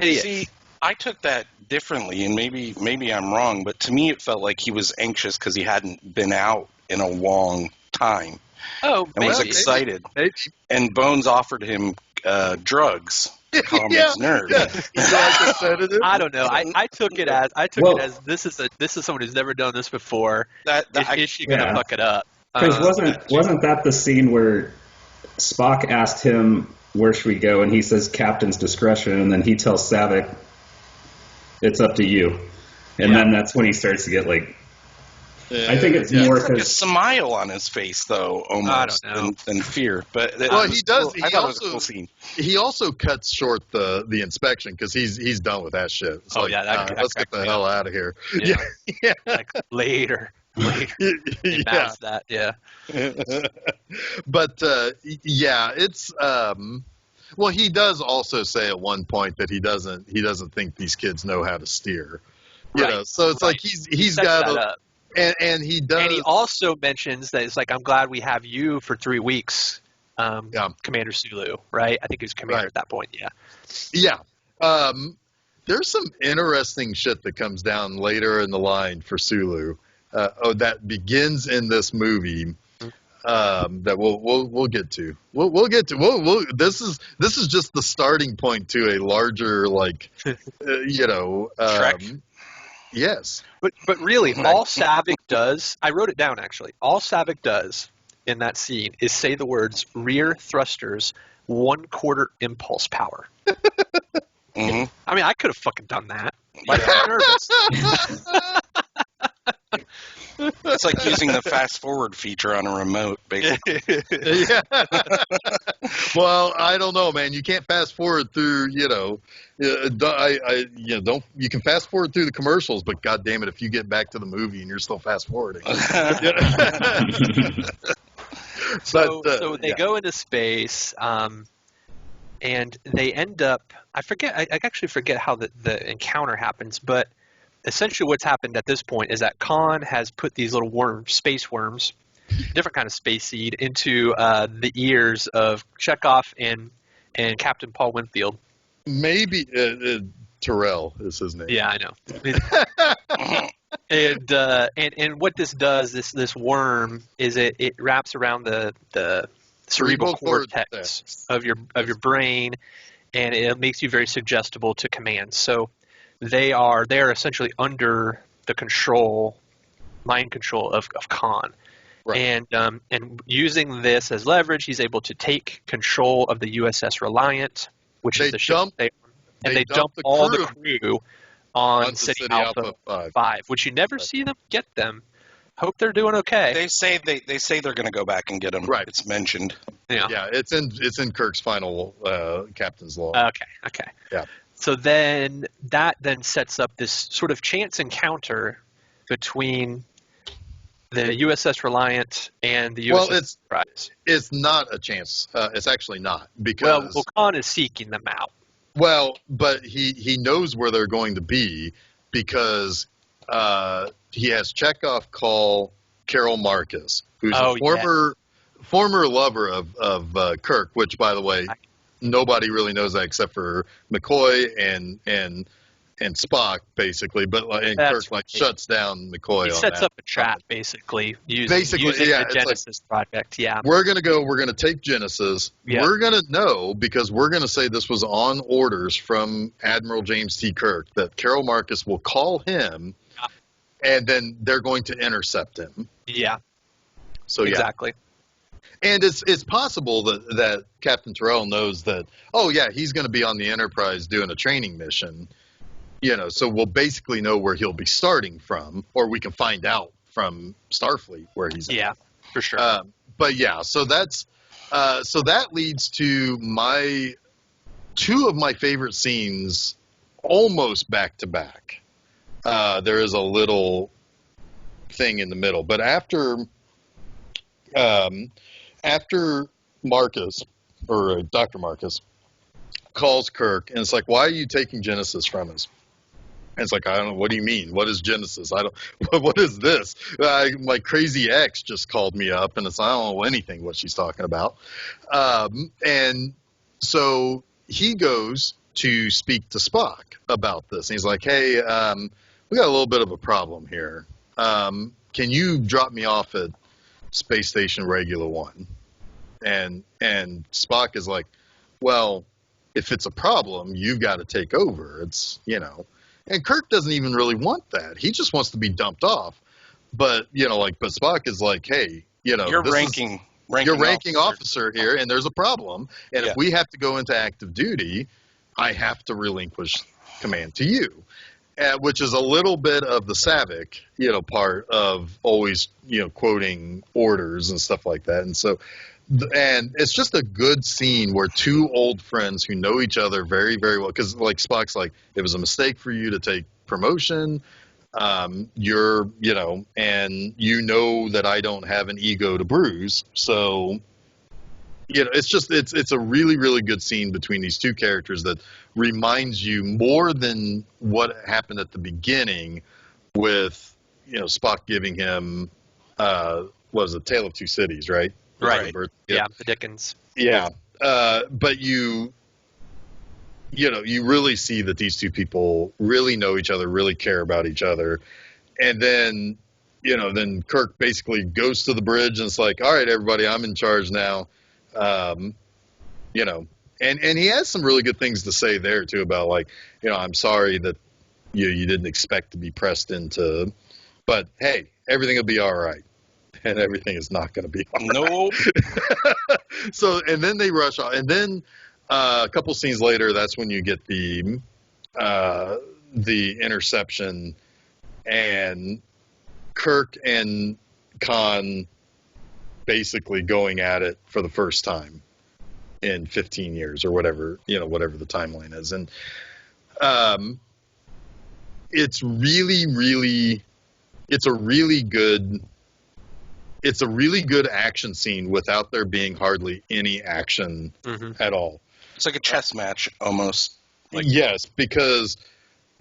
See, I took that differently, and maybe I'm wrong, but to me it felt like he was anxious because he hadn't been out in a long time. Oh, and was excited. Maybe. And Bones offered him drugs. Calm his nerves. I don't know. I took it as this is someone who's never done this before. Is she gonna fuck it up? Because wasn't that the scene where Spock asked him where should we go, and he says captain's discretion, and then he tells Savick it's up to you, and then that's when he starts to get like. I think it's more like a smile on his face, though, almost than fear. But he does. Cool. I thought it was a cool scene. He also cuts short the inspection because he's done with that shit. It's let's get the hell out of here. Yeah. Like later. That. Yeah. But it's. Well, he does also say at one point that he doesn't think these kids know how to steer. So it's like he's got a. And he does. And he also mentions that it's like, I'm glad we have you for 3 weeks, Commander Sulu, right? I think he was commander at that point, Yeah. There's some interesting shit that comes down later in the line for Sulu that begins in this movie that we'll get to. We'll get to. This is just the starting point to a larger, like, Trek. Yes. But really, all Savick does, I wrote it down actually, all Savick does in that scene is say the words rear thrusters 1/4 impulse power. Mm-hmm. I mean, I could have fucking done that. Why am I nervous? It's like using the fast forward feature on a remote, basically. Well, I don't know, man. You can't fast forward through, you can fast forward through the commercials, but God damn it, if you get back to the movie and you're still fast forwarding. So they go into space, and they end up. I actually forget how the encounter happens, but essentially what's happened at this point is that Khan has put these little space worms, different kind of space seed, into the ears of Chekhov and Captain Paul Winfield. Maybe Terrell is his name. Yeah, I know. And what this does, this worm, is it wraps around the cerebral cortex of your brain, and it makes you very suggestible to commands. So they are essentially under the mind control of Khan. Right. And using this as leverage, he's able to take control of the USS Reliant, which is the ship they dump all the crew on City Alpha 5, which you never see them get them. Hope they're doing okay. They say they're going to go back and get them. Right. It's mentioned. Yeah. It's in Kirk's final captain's log. Okay. Yeah. So that sets up this sort of chance encounter between The USS Reliant and the Well, USS Enterprise. it's not a chance. It's actually not Well, because Khan is seeking them out. but he knows where they're going to be because he has Chekhov call Carol Marcus, who's a former lover of Kirk, which, by the way, nobody really knows that except for McCoy and Spock, basically. But Kirk shuts down McCoy. He sets up a trap, basically, using the Genesis project. Yeah, we're gonna take Genesis. Yeah. We're gonna know because we're gonna say this was on orders from Admiral James T. Kirk that Carol Marcus will call him, and then they're going to intercept him. Yeah. So exactly. And it's possible that Captain Terrell knows that, oh, yeah, he's going to be on the Enterprise doing a training mission, so we'll basically know where he'll be starting from, or we can find out from Starfleet where he's at. Yeah, for sure. But, yeah, so that leads to two of my favorite scenes almost back to back. There is a little thing in the middle, but after Marcus, or Dr. Marcus, calls Kirk, and it's like, why are you taking Genesis from us? And it's like, I don't know, what do you mean? What is Genesis? What is this? My crazy ex just called me up, and I don't know anything what she's talking about. And so he goes to speak to Spock about this. And he's like, hey, we got a little bit of a problem here. Can you drop me off at Space Station Regular 1? And Spock is like, well, if it's a problem, you've got to take over. It's, and Kirk doesn't even really want that. He just wants to be dumped off. But, but Spock is like, hey, you're ranking officer here, and there's a problem. And if we have to go into active duty, I have to relinquish command to you. Which is a little bit of the Savick, part of always, quoting orders and stuff like that. And so, and it's just a good scene where two old friends who know each other very, very well, because like Spock's like, it was a mistake for you to take promotion. You're, and that I don't have an ego to bruise. So, it's a really, really good scene between these two characters that reminds you more than what happened at the beginning with, Spock giving him, what was it, Tale of Two Cities, right? Right. The Dickens. Yeah. But you really see that these two people really know each other, really care about each other. And then, then Kirk basically goes to the bridge and it's like, all right, everybody, I'm in charge now. And he has some really good things to say there too about like, I'm sorry that you didn't expect to be pressed into, but hey, everything will be all right. And everything is not going to be all right. Nope. So, and then they rush off. And then a couple scenes later, that's when you get the interception and Kirk and Khan basically going at it for the first time in 15 years or whatever, whatever the timeline is. And it's a really good action scene without there being hardly any action at all. It's like a chess match almost. Yes, because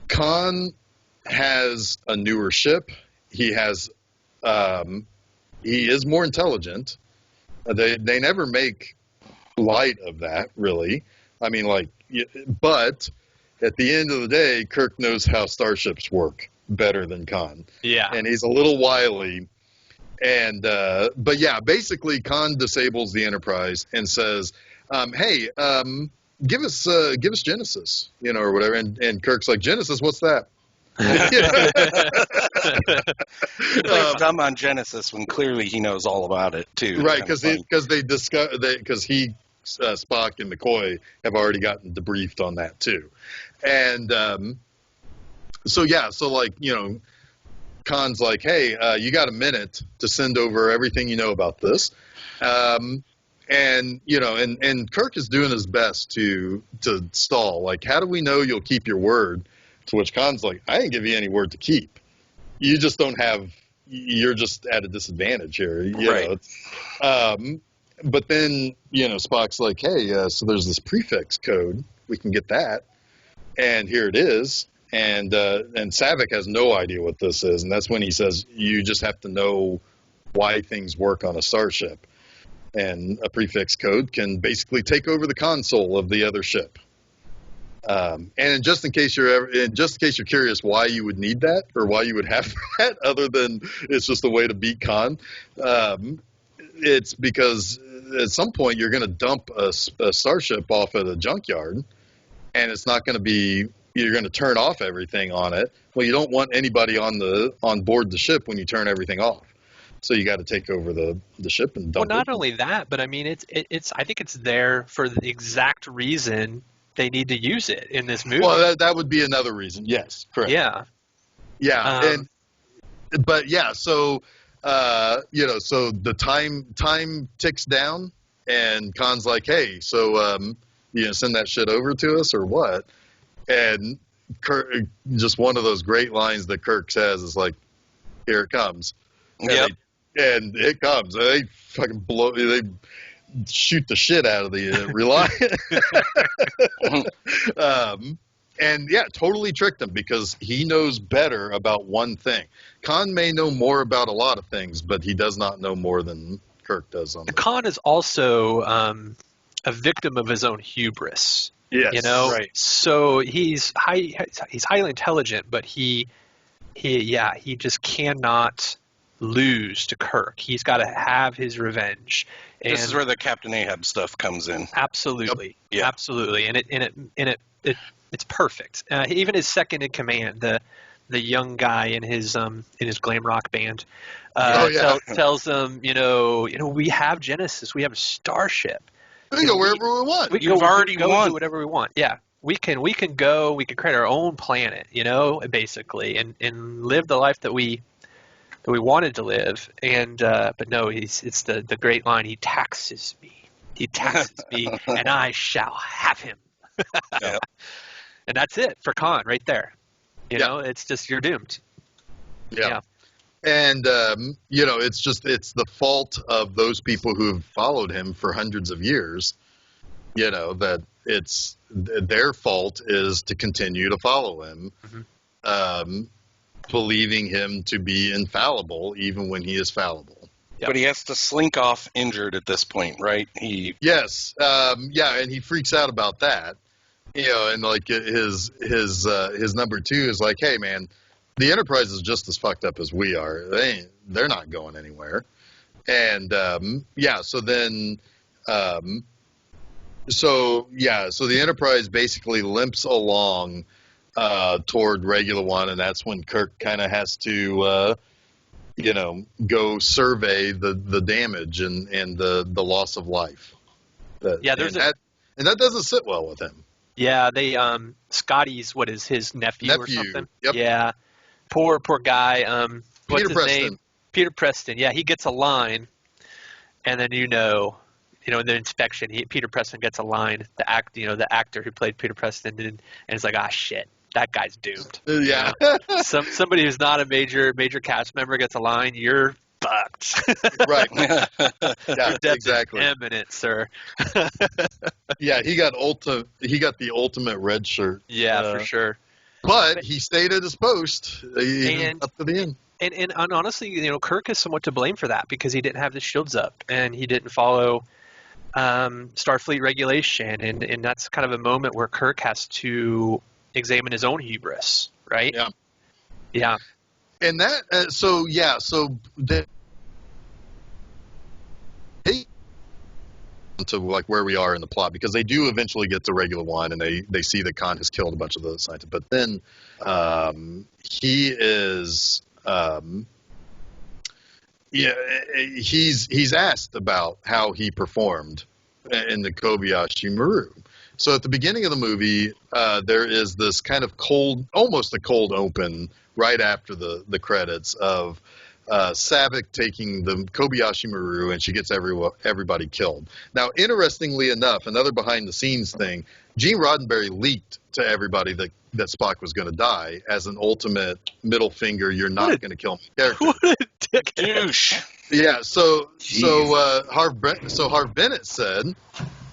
Khan has a newer ship. He has he is more intelligent. They never make light of that, really. I mean, but at the end of the day, Kirk knows how starships work better than Khan. Yeah. And he's a little wily. And but yeah, basically Khan disables the Enterprise and says, hey, give us Genesis, or whatever. And Kirk's like, Genesis, what's that? He plays dumb on Genesis when clearly he knows all about it too. Right, because Spock and McCoy have already gotten debriefed on that too. And so Khan's like, hey, you got a minute to send over everything you know about this. And Kirk is doing his best to stall. Like, how do we know you'll keep your word? To which Khan's like, I didn't give you any word to keep. You just don't have you're just at a disadvantage here. You Right. know. But then, Spock's like, hey, so there's this prefix code. We can get that. And here it is. And Savick has no idea what this is. And that's when he says, you just have to know why things work on a starship. And a prefix code can basically take over the console of the other ship. And just in case you're curious why you would need that or why you would have that, other than it's just a way to beat Khan, it's because at some point you're going to dump a starship off at a junkyard, and it's not going to be. You're going to turn off everything on it. Well, you don't want anybody on board the ship when you turn everything off. So you got to take over the ship and dump it. Well, not only that, but I mean, it's. I think it's there for the exact reason they need to use it in this movie. Well, that would be another reason. Yes, correct. Yeah. But yeah, so so the time ticks down, and Khan's like, hey, so send that shit over to us or what? And Kirk, just one of those great lines that Kirk says is like, here it comes. Yep. And it comes. They fucking they shoot the shit out of the Reliant. And yeah, totally tricked him because he knows better about one thing. Khan may know more about a lot of things, but he does not know more than Kirk does on this. Khan is also a victim of his own hubris. Yes, right. So he's highly intelligent, but he just cannot lose to Kirk. He's got to have his revenge. And This is where the Captain Ahab stuff comes in. absolutely, Yep. Yeah. absolutely, and it's perfect. Even his second in command, the young guy in his glam rock band, tells them, we have Genesis, we have a starship. We can go wherever we want. We You've already go won. do whatever we want. Yeah, we can go. We can create our own planet, basically, and live the life that we wanted to live. And but no, it's the great line. He taxes me, and I shall have him. Yep. And that's it for Khan right there. Yeah. It's just you're doomed. Yeah. And, it's the fault of those people who have followed him for hundreds of years, that it's their fault is to continue to follow him, believing him to be infallible even when he is fallible. Yep. But he has to slink off injured at this point, right? Yes. And he freaks out about that, and like his number two is like, hey, man, the Enterprise is just as fucked up as we are. They're not going anywhere. And so then so the Enterprise basically limps along toward Regular One, and that's when Kirk kind of has to go survey the damage and the loss of life. And that doesn't sit well with him. Yeah, they Scotty's what is his nephew or something? Yep. Yeah. Poor guy. What's Peter his Preston. name? Peter Preston. Yeah, he gets a line, and then in the inspection, Peter Preston gets a line. The actor who played Peter Preston, and it's like, shit, that guy's doomed. Yeah. Somebody who's not a major cast member gets a line, you're fucked. Right. Yeah. Yeah, exactly. Imminent, sir. Yeah, he got the ultimate red shirt. Yeah, for sure. But he stayed at his post up to the end. And honestly, Kirk is somewhat to blame for that because he didn't have the shields up and he didn't follow Starfleet regulation, and that's kind of a moment where Kirk has to examine his own hubris, right? Yeah. Yeah. And that so they to like where we are in the plot, because they do eventually get to Regular One and they see that Khan has killed a bunch of the scientists, but then he is he's asked about how he performed in the Kobayashi Maru. So at the beginning of the movie, there is this kind of almost a cold open right after the credits of Savick taking the Kobayashi Maru, and she gets everybody killed. Now, interestingly enough, another behind-the-scenes thing, Gene Roddenberry leaked to everybody that Spock was going to die as an ultimate middle finger. You're not going to kill me character. What a dickhead. Douche. Yeah. So Harv Bennett said,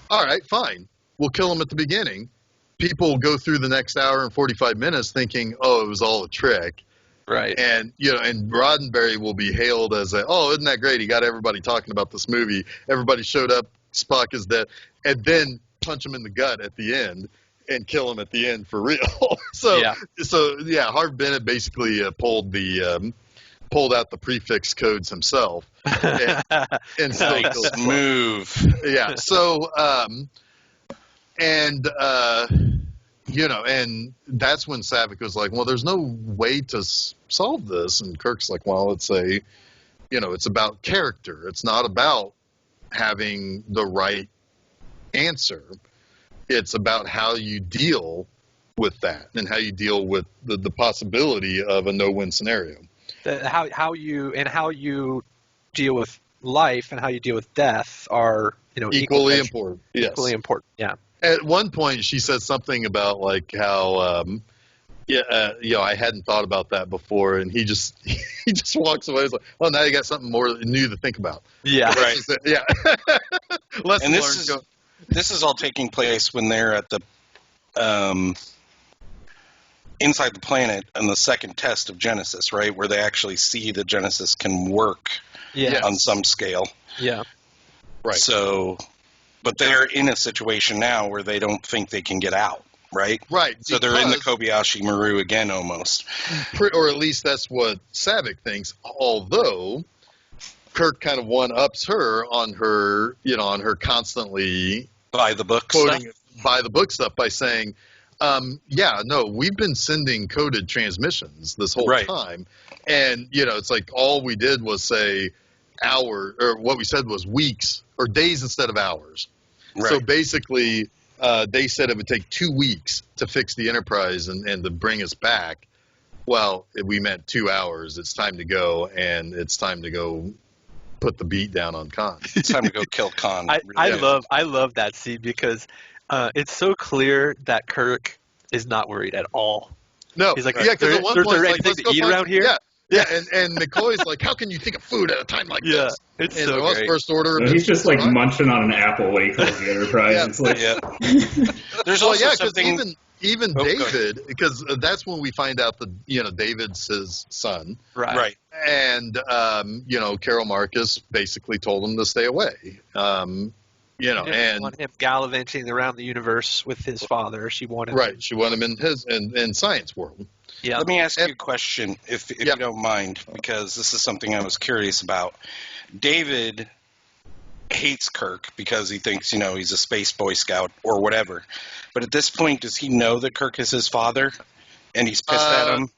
"All right, fine, we'll kill him at the beginning." People go through the next hour and 45 minutes thinking, "Oh, it was all a trick." Right. And and Roddenberry will be hailed as isn't that great? He got everybody talking about this movie. Everybody showed up. Spock is dead, and then punch him in the gut at the end and kill him at the end for real. So Harv Bennett basically pulled out the prefix codes himself. And so Nice move. Yeah. So and that's when Savick was like, well, there's no way to solve this. And Kirk's like, well, it's about character. It's not about having the right answer. It's about how you deal with that and how you deal with the possibility of a no-win scenario. How you deal with life and how you deal with death are equally important. Yes. Equally important. Yeah. At one point, she said something about like how, I hadn't thought about that before, and he just walks away. He's like, "Well, now you got something more new to think about." Yeah, right. Yeah. And this is all taking place when they're at the inside the planet on the second test of Genesis, right, where they actually see that Genesis can work on some scale. Yeah. Right. So. But they're in a situation now where they don't think they can get out, right? Right. So they're in the Kobayashi Maru again almost. Or at least that's what Savick thinks, although Kirk kind of one-ups her on her constantly by the book quoting stuff? By the book stuff by saying, we've been sending coded transmissions this whole time. And, it's like all we did was say hour, or what we said was weeks or days instead of hours. Right. So basically, they said it would take 2 weeks to fix the Enterprise and to bring us back. Well, we meant 2 hours. It's time to go, and it's time to go put the beat down on Khan. It's time to go kill Khan. I love that scene because it's so clear that Kirk is not worried at all. No, he's like, because at one point, there anything to eat around here? Yeah, and McCoy's like, how can you think of food at a time like this? It's and so great. First order. He's just like munching on an apple when he calls the Enterprise. It's like, There's also something. Even David, because that's when we find out that David's his son, right? And Carol Marcus basically told him to stay away. And want him gallivanting around the universe with his father. She wanted She wanted him in Science World. Yeah. Let me ask you a question, if you don't mind, because this is something I was curious about. David hates Kirk because he thinks, he's a space Boy Scout or whatever. But at this point, does he know that Kirk is his father, and he's pissed at him?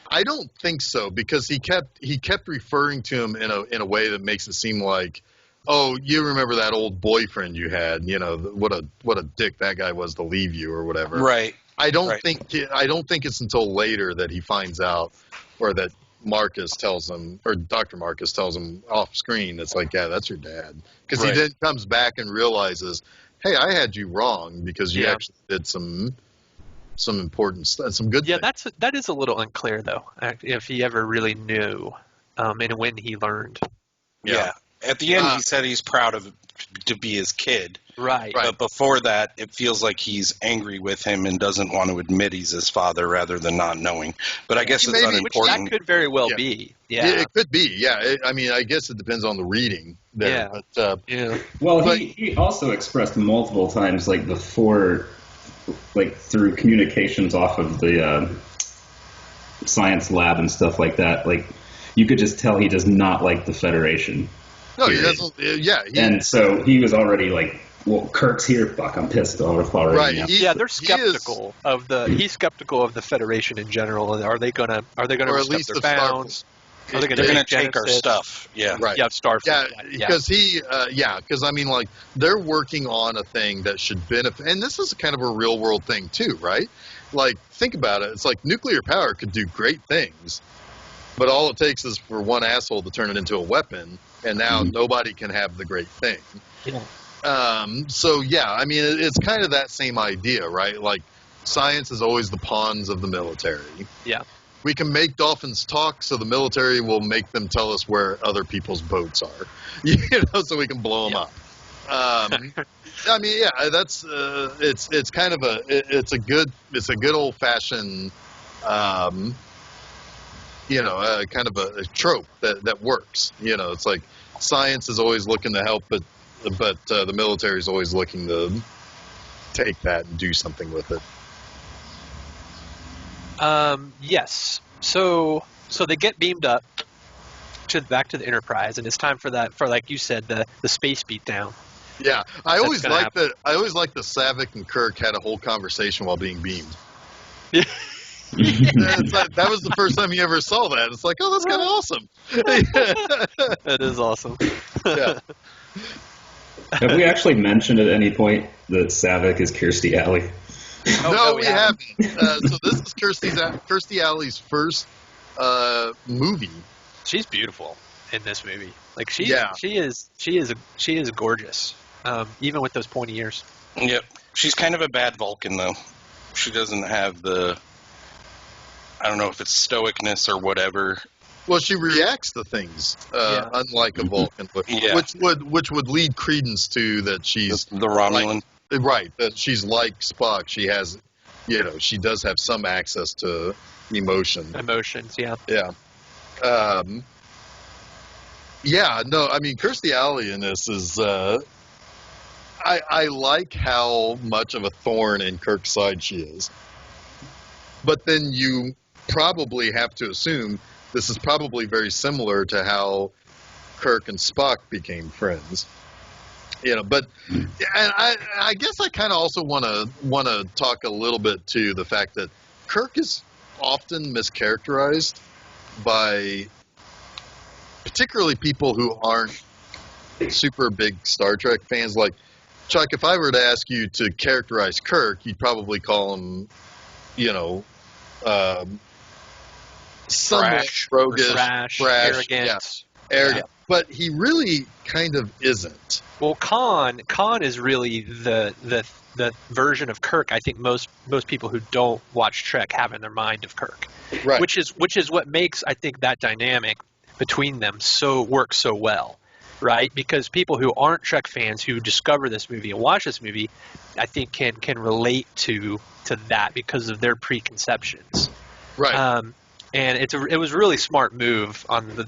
I don't think so, because he kept referring to him in a way that makes it seem like, oh, you remember that old boyfriend you had? What a dick that guy was to leave you or whatever. Right. I don't think it's until later that he finds out, or that Marcus tells him, or Dr. Marcus tells him off screen. It's like, yeah, that's your dad, because he then comes back and realizes, hey, I had you wrong, because you actually did some important stuff, some good things. Yeah, that is a little unclear though, if he ever really knew, and when he learned. Yeah. At the end, he said he's proud to be his kid. Right. But before that, it feels like he's angry with him and doesn't want to admit he's his father rather than not knowing. But I guess it's unimportant. Which that could very well be. Yeah. It could be. Yeah. I guess it depends on the reading there. Yeah. But, well, he also expressed multiple times, like before, like through communications off of the science lab and stuff like that, like you could just tell he does not like the Federation. No, he doesn't. Yeah. And so he was already like, well, Kirk's here. Fuck, I'm pissed already. Right. Now. They're skeptical of the. He's skeptical of the Federation in general. Are they gonna respect their bounds? Are they going to take our stuff? Yeah. Right. Yeah. Starfleet. Yeah. Because I mean, like, they're working on a thing that should benefit, and this is kind of a real world thing too, right? Like, think about it. It's like nuclear power could do great things But all it takes is for one asshole to turn it into a weapon, and now nobody can have the great thing. Yeah. So yeah, I mean, it's kind of that same idea, right? Like, science is always the pawns of the military. Yeah. We can make dolphins talk, so the military will make them tell us where other people's boats are, so we can blow them up. I mean, yeah, that's it's kind of it's a good old fashioned, kind of a trope that works. It's like science is always looking to help, but the military is always looking to take that and do something with it. Yes. So they get beamed up back to the Enterprise, and it's time for like you said, the space beatdown. Yeah, I always liked that Saavik and Kirk had a whole conversation while being beamed. Yeah. It's like, that was the first time you ever saw that. It's like, oh, that's kind of awesome. That is awesome. Yeah. Have we actually mentioned at any point that Saavik is Kirstie Alley? No, we haven't. So this is Kirstie Alley's first movie. She's beautiful in this movie. Like she is gorgeous. Even with those pointy ears. Yep. She's kind of a bad Vulcan, though. She doesn't have the, I don't know if it's stoicness or whatever. Well, she reacts to things, unlike a Vulcan, which would lead credence to that she's the Romulan. Right, that she's like Spock. She has, she does have some access to emotions, yeah. Yeah. Yeah, no, I mean, Kirstie Alley in this is, I like how much of a thorn in Kirk's side she is. But then you probably have to assume this is probably very similar to how Kirk and Spock became friends. But and I guess I kind of also want to talk a little bit to the fact that Kirk is often mischaracterized by particularly people who aren't super big Star Trek fans. Like, Chuck, if I were to ask you to characterize Kirk, you'd probably call him, somewhat roguish, brash, arrogant. Yeah, arrogant. Yeah. But he really kind of isn't. Well, Khan is really the version of Kirk I think most people who don't watch Trek have in their mind of Kirk. Right. Which is what makes, I think, that dynamic between them works so well. Right? Because people who aren't Trek fans who discover this movie and watch this movie, I think can relate to that because of their preconceptions. Right. And it was a really smart move on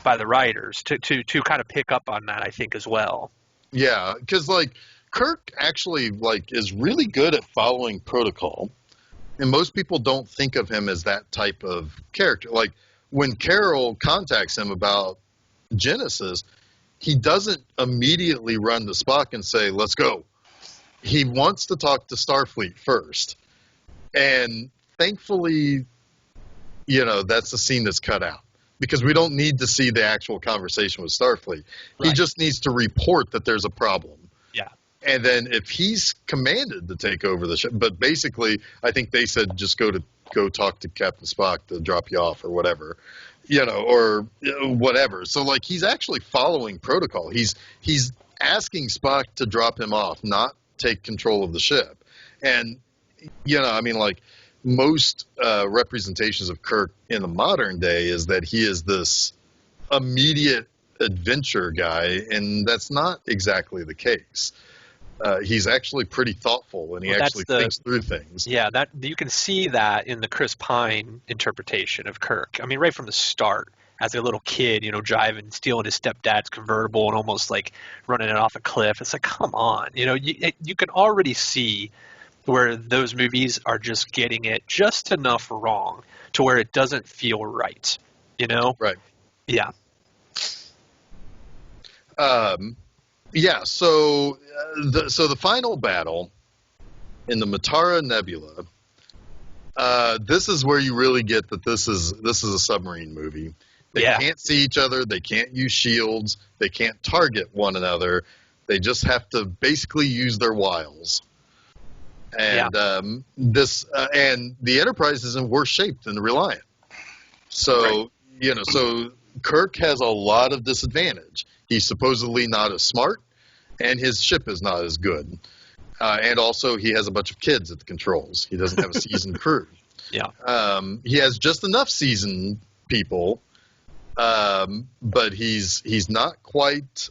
by the writers to kind of pick up on that, I think, as well. Yeah, because Kirk actually is really good at following protocol, and most people don't think of him as that type of character. Like, when Carol contacts him about Genesis, he doesn't immediately run to Spock and say, "Let's go." He wants to talk to Starfleet first, and thankfully, that's the scene that's cut out. Because we don't need to see the actual conversation with Starfleet. Right. He just needs to report that there's a problem. Yeah. And then if he's commanded to take over the ship, but basically I think they said just go talk to Captain Spock to drop you off or whatever, or whatever. So he's actually following protocol. He's asking Spock to drop him off, not take control of the ship. And, most representations of Kirk in the modern day is that he is this immediate adventure guy, and that's not exactly the case. He's actually pretty thoughtful, and he actually thinks through things. Yeah, that you can see that in the Chris Pine interpretation of Kirk. I mean, right from the start, as a little kid, driving, stealing his stepdad's convertible and almost running it off a cliff. It's like, come on, you can already see where those movies are just getting it just enough wrong to where it doesn't feel right, Right. Yeah. Yeah. So the final battle in the Matara Nebula. This is where you really get that this is a submarine movie. They can't see each other. They can't use shields. They can't target one another. They just have to basically use their wiles. And and the Enterprise is in worse shape than the Reliant. So, so Kirk has a lot of disadvantage. He's supposedly not as smart, and his ship is not as good. And also, he has a bunch of kids at the controls. He doesn't have a seasoned crew. Yeah. He has just enough seasoned people, but he's not quite.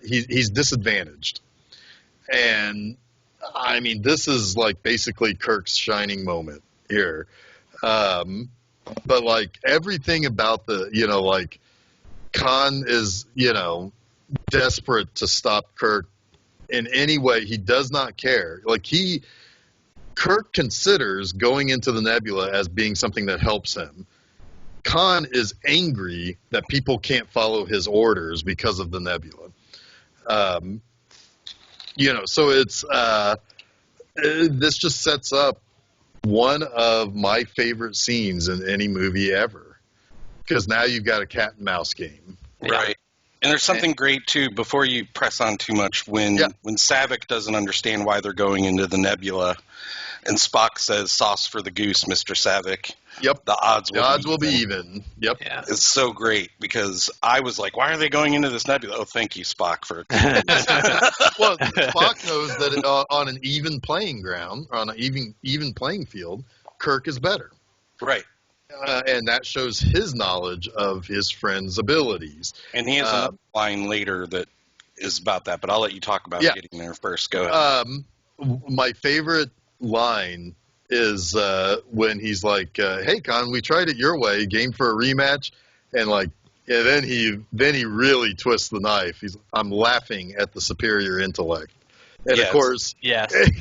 He's disadvantaged, and I mean, this is like basically Kirk's shining moment here. But like everything about like Khan is, desperate to stop Kirk in any way. He does not care. Like Kirk considers going into the nebula as being something that helps him. Khan is angry that people can't follow his orders because of the nebula. So it's this just sets up one of my favorite scenes in any movie ever, because now you've got a cat and mouse game. Right. And there's something great, too, before you press on too much, when Saavik doesn't understand why they're going into the nebula, and Spock says, "Sauce for the goose, Mr. Saavik." Yep. The odds will be even. Yep. Yeah. It's so great, because I was like, why are they going into this nebula? Oh, thank you, Spock, for Well, Spock knows that on an even playing ground, on an even playing field, Kirk is better. Right. And that shows his knowledge of his friend's abilities. And he has another line later that is about that, but I'll let you talk about getting there first. Go ahead. My favorite line is when he's like, "Hey, Khan, we tried it your way, game for a rematch," and then he really twists the knife. I'm laughing at the superior intellect, and of course, yes, and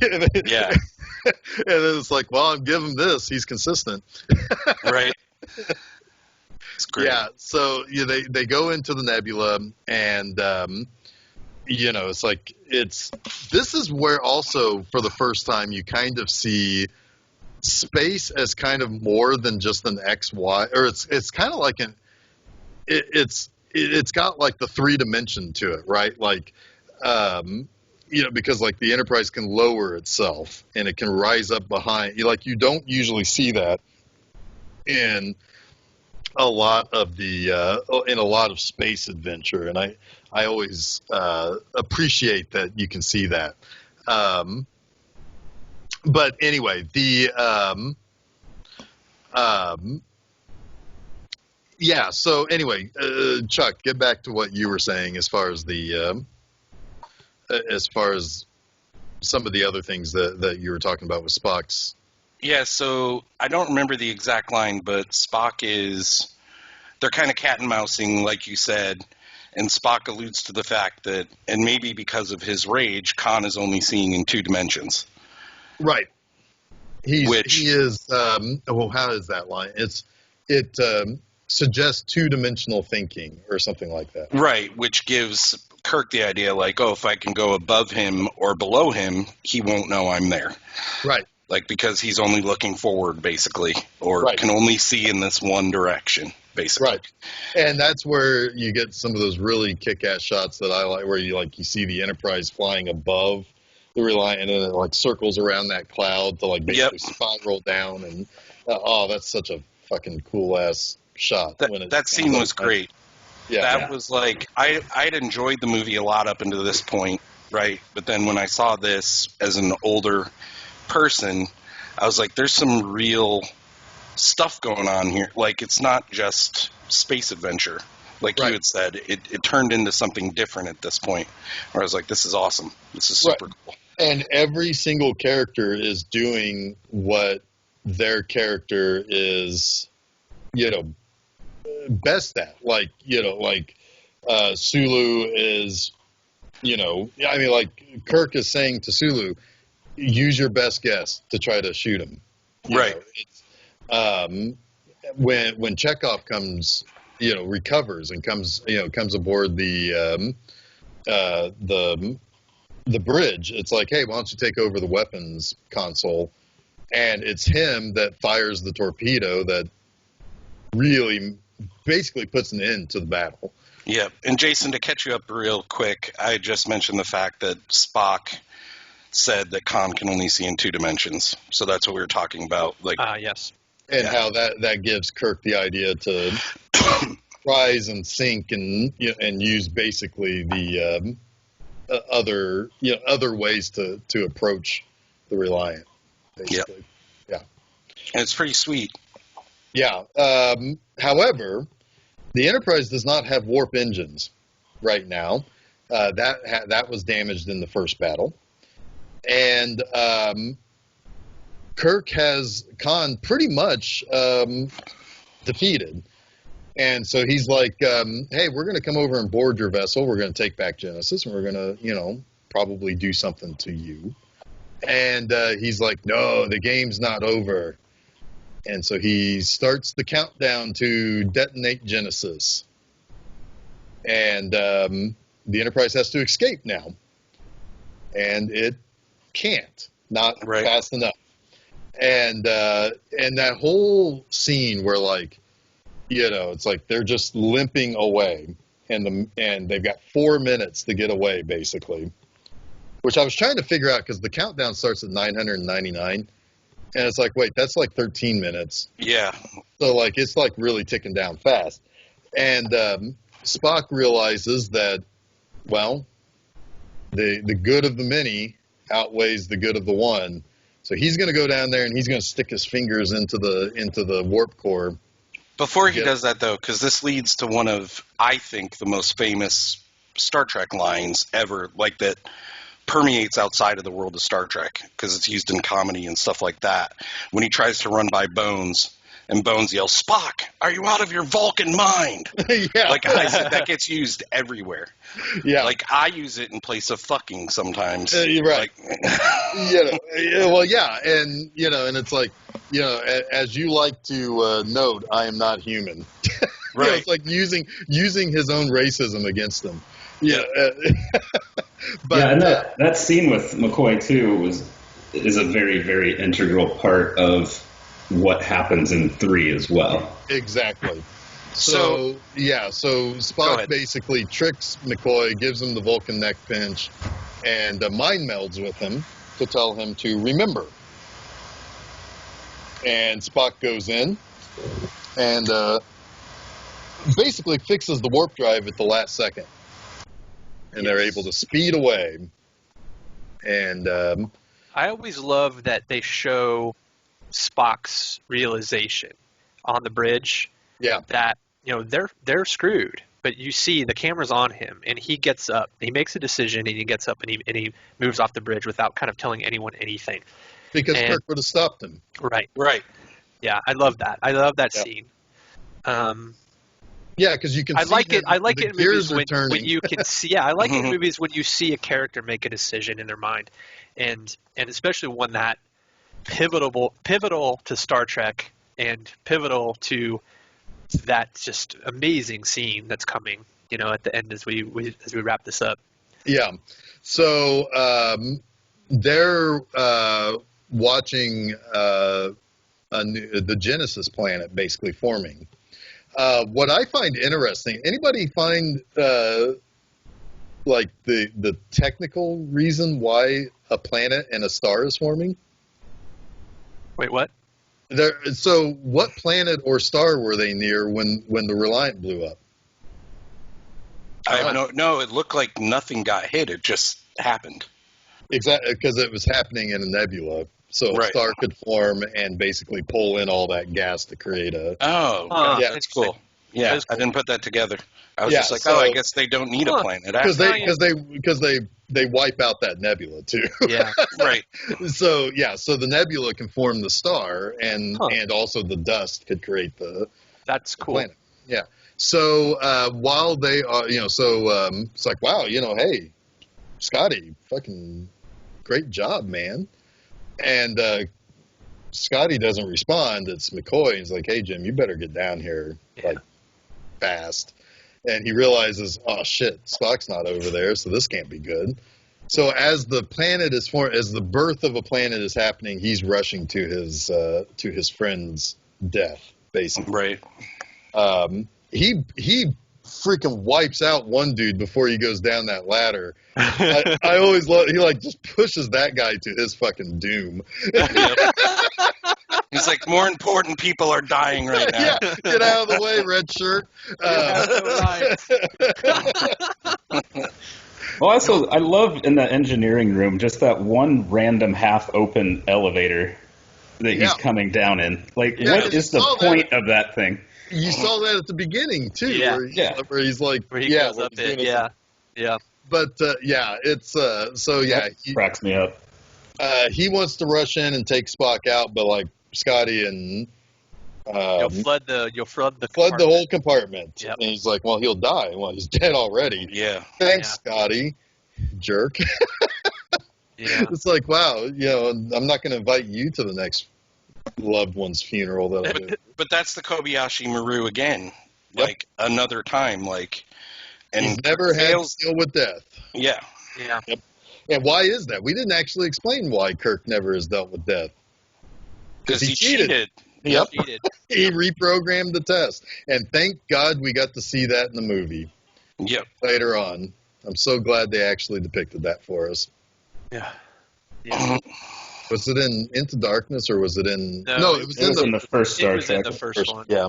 then it's like, well, I'm giving him this. He's consistent, right? It's great. Yeah. So they go into the nebula, and it's like this is where also for the first time you kind of see space as kind of more than just an XY, or it's kind of like it's got like the 3 dimension to it, right? Like, because like the Enterprise can lower itself and it can rise up behind you. Like you don't usually see that in a lot of space adventure, and I always appreciate that you can see that. But anyway, So anyway, Chuck, get back to what you were saying as far as some of the other things that you were talking about with Spock's. Yeah, so I don't remember the exact line, but they're kind of cat and mousing, like you said, and Spock alludes to the fact that, and maybe because of his rage, Khan is only seeing in 2 dimensions. Right. He is. How is that line? It suggests 2-dimensional thinking or something like that. Right, which gives Kirk the idea, like, oh, if I can go above him or below him, he won't know I'm there. Right. Like, because he's only looking forward, basically, or can only see in this one direction, basically. Right. And that's where you get some of those really kick-ass shots that I like, where you see the Enterprise flying above the Reliant, and then it like circles around that cloud to like basically spiral down, and that's such a fucking cool ass shot. That scene was great. That was like I'd enjoyed the movie a lot up until this point, right? But then when I saw this as an older person, I was like, there's some real stuff going on here. Like, it's not just space adventure. Like you had said, it turned into something different at this point, where I was like, this is awesome. This is super cool. And every single character is doing what their character is, best at. Like Sulu is, like Kirk is saying to Sulu, use your best guess to try to shoot him. Right. When Chekhov comes, recovers and comes aboard the bridge, it's like, hey, why don't you take over the weapons console? And it's him that fires the torpedo that really basically puts an end to the battle. Yeah. And Jason, to catch you up real quick, I just mentioned the fact that Spock said that Khan can only see in 2 dimensions. So that's what we were talking about. Like, yes. and how that gives Kirk the idea to rise and sink and use basically the other ways to approach the Reliant. Basically. Yeah. And it's pretty sweet. Yeah. However, the Enterprise does not have warp engines right now. That was damaged in the first battle, and Kirk has Khan pretty much defeated. And so he's like, hey, we're going to come over and board your vessel. We're going to take back Genesis, and we're going to, probably do something to you. And he's like, no, the game's not over. And so he starts the countdown to detonate Genesis. And the Enterprise has to escape now. And it can't, not fast enough. And that whole scene where, like, it's like they're just limping away, and they've got 4 minutes to get away, basically. Which I was trying to figure out because the countdown starts at 999, and it's like, wait, that's like 13 minutes. Yeah. So like it's like really ticking down fast, and Spock realizes that, well, the good of the many outweighs the good of the one, so he's going to go down there and he's going to stick his fingers into the warp core. Before he does that, though, because this leads to one of, I think, the most famous Star Trek lines ever, like that permeates outside of the world of Star Trek, because it's used in comedy and stuff like that. When he tries to run by Bones, and Bones yells, "Spock, are you out of your Vulcan mind?" Yeah. Like I said, that gets used everywhere. Yeah. Like I use it in place of fucking sometimes. You're right. Like, well, yeah, and and it's like, as you like to note, I am not human. Right. It's like using his own racism against him. Yeah. But yeah, and that scene with McCoy too is a very, very integral part of what happens in 3 as well. Exactly. So Spock basically tricks McCoy, gives him the Vulcan neck pinch, and mind melds with him to tell him to remember. And Spock goes in and basically fixes the warp drive at the last second. And they're able to speed away. And I always love that they show Spock's realization on the bridge. Yeah. That they're screwed, but you see the camera's on him, and he gets up. He makes a decision, and he gets up, and he moves off the bridge without kind of telling anyone anything. Because Kirk would have stopped him. Right. Right. Yeah, I love that. I love that scene. Yeah, because you can. I like it in movies when you can see. Yeah, I like it in movies when you see a character make a decision in their mind, and especially one that pivotal to Star Trek and pivotal to that just amazing scene that's coming. At the end as we wrap this up. Yeah. So they're watching the Genesis planet basically forming. What I find interesting, anybody find like the technical reason why a planet and a star is forming? Wait, what? So what planet or star were they near when the Reliant blew up? No, it looked like nothing got hit. It just happened. Exactly, because it was happening in a nebula. So a star could form and basically pull in all that gas to create a... Oh, yeah, that's cool. Yeah, I didn't put that together. I was just like, I guess they don't need a planet. Because they wipe out that nebula too. Yeah, right. So the nebula can form the star, and also the dust could create the. That's cool. Planet. Yeah. So while they are, it's like, wow, hey, Scotty, fucking great job, man. And Scotty doesn't respond. It's McCoy. He's like, hey, Jim, you better get down here like fast. And he realizes, oh shit, Spock's not over there, so this can't be good. So as the planet is as the birth of a planet is happening, he's rushing to his friend's death, basically. Right. He freaking wipes out one dude before he goes down that ladder. I always love, he like just pushes that guy to his fucking doom. He's like, more important people are dying right now. Yeah, get out of the way, red shirt. Well, also, I love in the engineering room just that one random half-open elevator that he's coming down in. Like, what is the point of that thing? You saw that at the beginning too, where he's like, where he goes up it, yeah. But it's so he cracks me up. He wants to rush in and take Spock out, but like Scotty and you'll flood the whole compartment. Yep. And he's like, well, he'll die. Well, he's dead already. Yeah. Thanks, Scotty. Jerk. Yeah. It's like, wow, I'm not going to invite you to the next loved one's funeral that I do. But that's the Kobayashi Maru again. Yep. Like another time, like, and he's never had to deal with death. Yeah. Yep. And why is that? We didn't actually explain why Kirk never has dealt with death. Because he cheated. Yep. He reprogrammed the test. And thank God we got to see that in the movie. Yep. Later on. I'm so glad they actually depicted that for us. Yeah. Was it in Into Darkness or was it in? No, it was in the first Star Trek. It was in the first one. Yeah.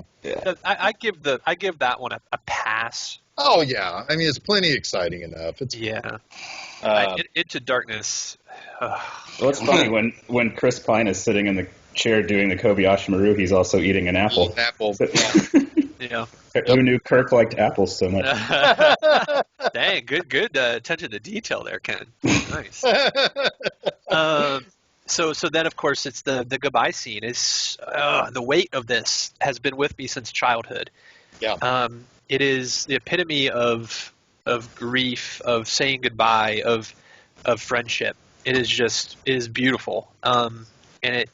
I give that one a pass. Oh yeah, I mean it's plenty exciting enough. It's Into Darkness. Well, it's funny when Chris Pine is sitting in the chair doing the Kobayashi Maru, he's also eating an apple. Apple. Yeah. Who knew Kirk liked apples so much? Dang, good attention to detail there, Ken. Nice. So then, of course, it's the goodbye scene. Is the weight of this has been with me since childhood. Yeah. It is the epitome of grief, of saying goodbye, of friendship. It is beautiful. And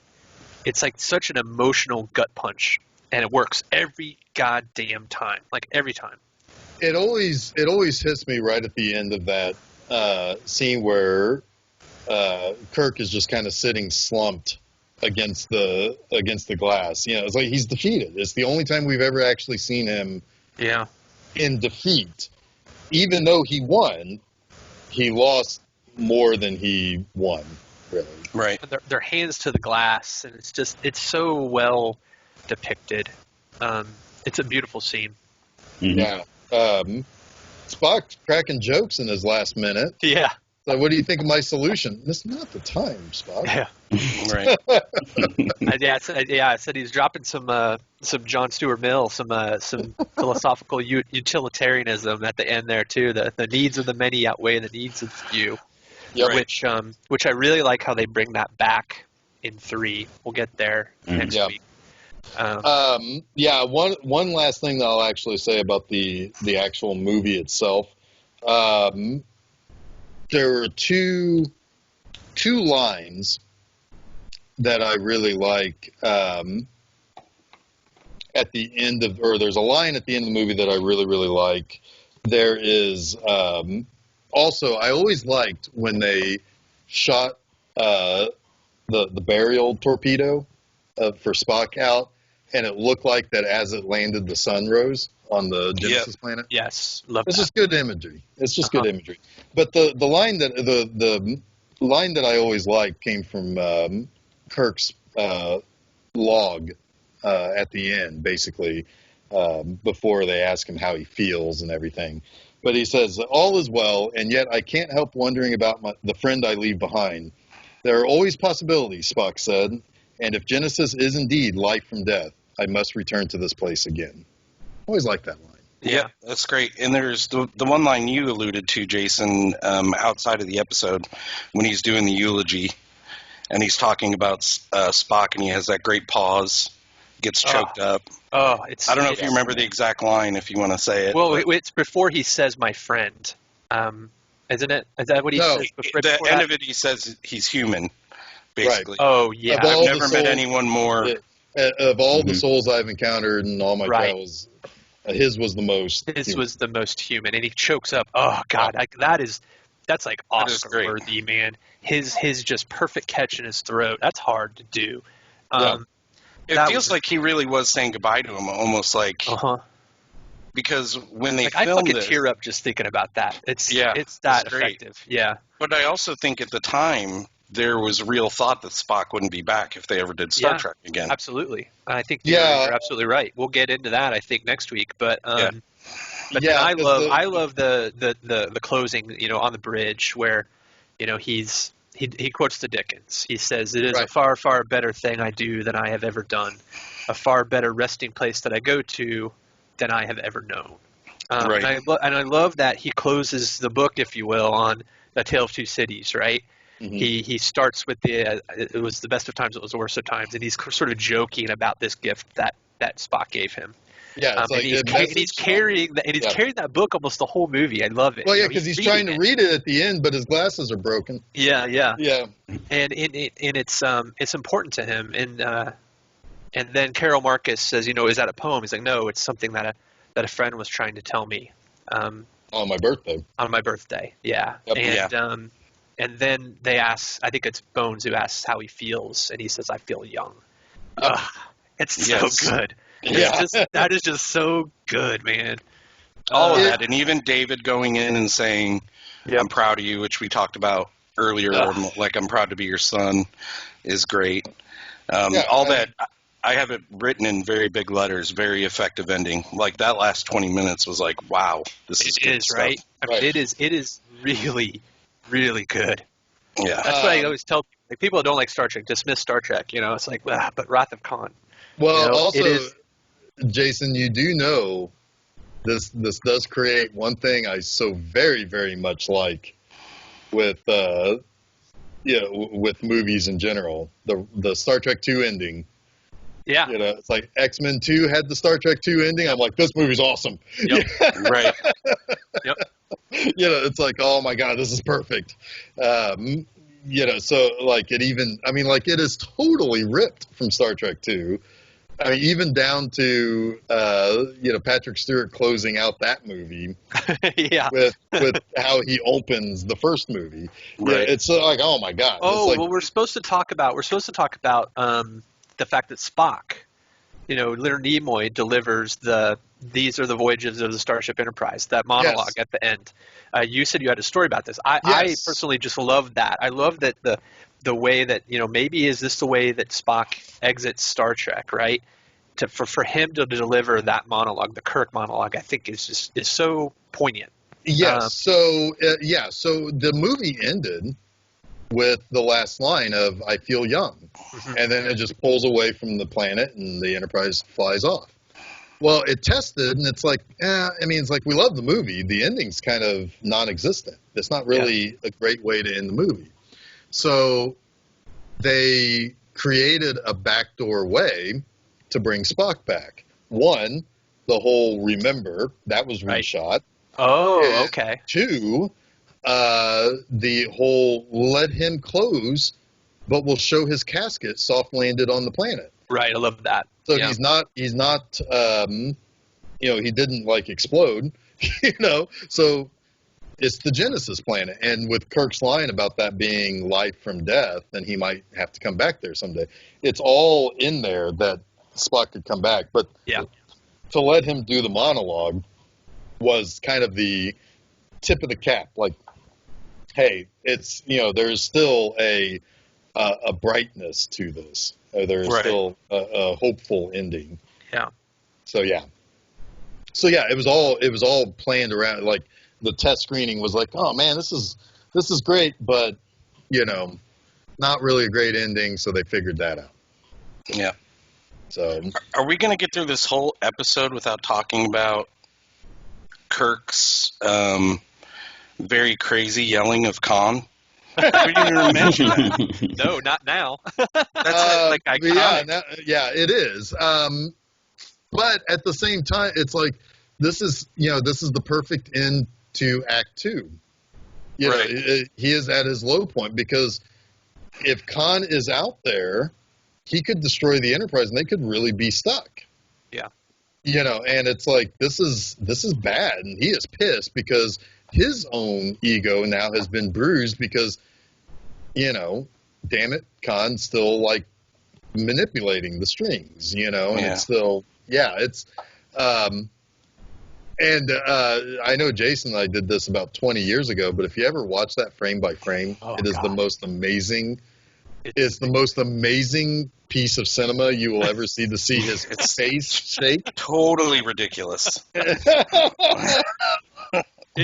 it's like such an emotional gut punch, and it works every goddamn time. Like every time. It always hits me right at the end of that scene where Kirk is just kind of sitting slumped against the glass. It's like he's defeated. It's the only time we've ever actually seen him in defeat. Even though he won, he lost more than he won, really. Right. Their hands to the glass, and it's so well depicted. It's a beautiful scene. Mm-hmm. Yeah. Spock cracking jokes in his last minute. Yeah. So what do you think of my solution? It's not the time, Spock. Yeah. Right. I said he's dropping some John Stuart Mill, some philosophical utilitarianism at the end there too. The needs of the many outweigh the needs of the few. Yep. Which I really like how they bring that back in 3. We'll get there next week. One last thing that I'll actually say about the actual movie itself. There are two lines that I really like at the end of, or there's a line at the end of the movie that I really, really like. There is also, I always liked when they shot the burial torpedo for Spock out, and it looked like that as it landed, the sun rose on the Genesis planet. Yes, love It's that. just good imagery. It's just good imagery. But the line that the line that I always liked came from Kirk's log at the end, basically before they ask him how he feels and everything. But he says, "All is well, and yet I can't help wondering about the friend I leave behind. There are always possibilities," Spock said, "and if Genesis is indeed life from death, I must return to this place again." Always like that line. Yeah, that's great. And there's the one line you alluded to, Jason, outside of the episode when he's doing the eulogy, and he's talking about Spock, and he has that great pause, gets choked up. Oh, I don't know if you remember the exact line, if you want to say it. Well, it's before he says "my friend," isn't it? Is that what he says? At the end of it, he says he's human, basically. Right. Oh, yeah. I've never met anyone more. Of all the souls I've encountered in all my travels, his was the most. His was the most human, and he chokes up. Oh God, that's like Oscar worthy, man. His just perfect catch in his throat. That's hard to do. It feels like he really was saying goodbye to him, almost like. Because when they filmed I fucking this, tear up just thinking about that. It's that effective. Yeah. But I also think at the time, there was real thought that Spock wouldn't be back if they ever did Star Trek again. Absolutely. I think you're absolutely right. We'll get into that, I think, next week. But then I love the closing, on the bridge where, he quotes the Dickens. He says, "It is a far, far better thing I do than I have ever done, a far better resting place that I go to than I have ever known." And I love that he closes the book, if you will, on A Tale of Two Cities, right? Mm-hmm. He starts with it was the best of times, it was the worst of times, and he's sort of joking about this gift that Spock gave him. Yeah, it's he's carrying that book almost the whole movie. I love it. Well, yeah, because he's trying to read it at the end, but his glasses are broken. Yeah. And it's important to him. And then Carol Marcus says, "Is that a poem?" He's like, "No, it's something that a friend was trying to tell me." On my birthday. On my birthday, yeah. Yep. And then they ask, I think it's Bones who asks how he feels, and he says, "I feel young." Yep. It's so good. Yeah. That is just so good, man. All of that, and even David going in and saying, "I'm proud of you," which we talked about earlier, like "I'm proud to be your son," is great. That, I have it written in very big letters, very effective ending. Like that last 20 minutes was like, wow, this is good stuff. Right? I mean, it is really, really good. Yeah. That's what I always tell people. Like, people who don't like Star Trek, dismiss Star Trek. It's like, but Wrath of Khan. Well, also, Jason, you do know this does create one thing I so very, very much like with with movies in general. The Star Trek II ending. Yeah. It's like X-Men 2 had the Star Trek 2 ending. I'm like, this movie's awesome. Yep. Right. Yep. It's like, oh my God, this is perfect. So like it is totally ripped from Star Trek 2. I mean, even down to Patrick Stewart closing out that movie, with how he opens the first movie. Right. It's like, oh my God. We're supposed to talk about the fact that Spock, Leonard Nimoy delivers "These are the voyages of the Starship Enterprise," that monologue at the end. You said you had a story about this. I personally just love that. I love that the way that, maybe is this the way that Spock exits Star Trek, right? For him to deliver that monologue, the Kirk monologue, I think is so poignant. Yes. So the movie ended with the last line of "I feel young," and then it just pulls away from the planet and the Enterprise flies off. Well, it tested, and it's like, it's like, we love the movie. The ending's kind of non-existent. It's not really a great way to end the movie. So they created a backdoor way to bring Spock back. One, the whole "remember," that was reshot. Oh, and okay. Two, the whole "let him close, but we'll show his casket soft landed on the planet." Right, I love that. So he's not he didn't like explode, so it's the Genesis planet. And with Kirk's line about that being life from death, then he might have to come back there someday. It's all in there that Spock could come back. But to let him do the monologue was kind of the tip of the cap. Like, hey, it's, there's still a brightness to this. There's still a hopeful ending. Yeah. So it was all planned around. Like, the test screening was like, oh man, this is great, but not really a great ending. So they figured that out. Yeah. So are we going to get through this whole episode without talking about Kirk's very crazy yelling of Khan? We didn't even mention that. No, not now. That's iconic. It is. But at the same time, it's like, this is the perfect end to Act 2. He is at his low point, because if Khan is out there, he could destroy the Enterprise and they could really be stuck. Yeah. And it's like, this is bad, and he is pissed because his own ego now has been bruised because, damn it, Khan's still like manipulating the strings, and it's still, it's, And I know Jason and I did this about 20 years ago, but if you ever watch that frame by frame, it is the most amazing. It's the most amazing piece of cinema you will ever see. To see his face shake. Totally ridiculous.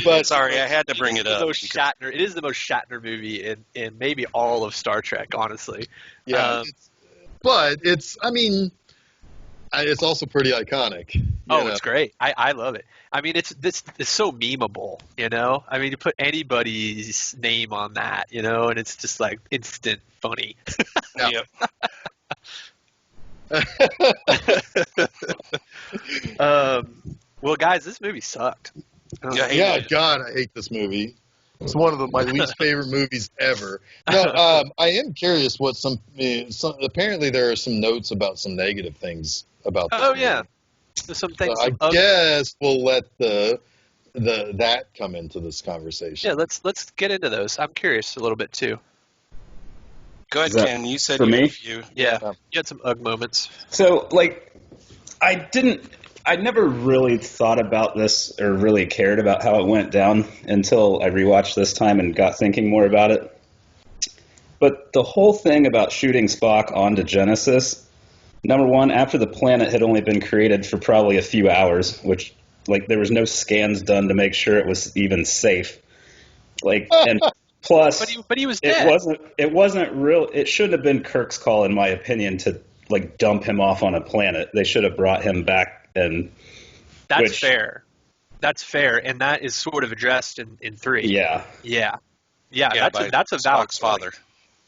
But sorry, I had to bring it up. It is the most Shatner movie in maybe all of Star Trek, honestly. Yeah, but it's also pretty iconic. It's great. I love it. I mean, it's so memeable, you know? I mean, you put anybody's name on that, you know, and it's just like instant funny. Yeah. Well, guys, this movie sucked. Yeah, God, I hate this movie. It's one of my least favorite movies ever. No, I am curious what some apparently there are some notes about some negative things about this movie. Yeah. There's some things. So I guess we'll let that come into this conversation. Yeah, let's get into those. I'm curious a little bit too. Go ahead, Ken. You said for you me? had a few. Yeah. You had some UGG moments. So, I never really thought about this or really cared about how it went down until I rewatched this time and got thinking more about it. But the whole thing about shooting Spock onto Genesis, number one, after the planet had only been created for probably a few hours, which, there was no scans done to make sure it was even safe. And plus, but he was dead. It wasn't real. It shouldn't have been Kirk's call, in my opinion, to dump him off on a planet. They should have brought him back. And that's fair. That's fair, and that is sort of addressed in 3. Yeah. That's a valid Spock's father.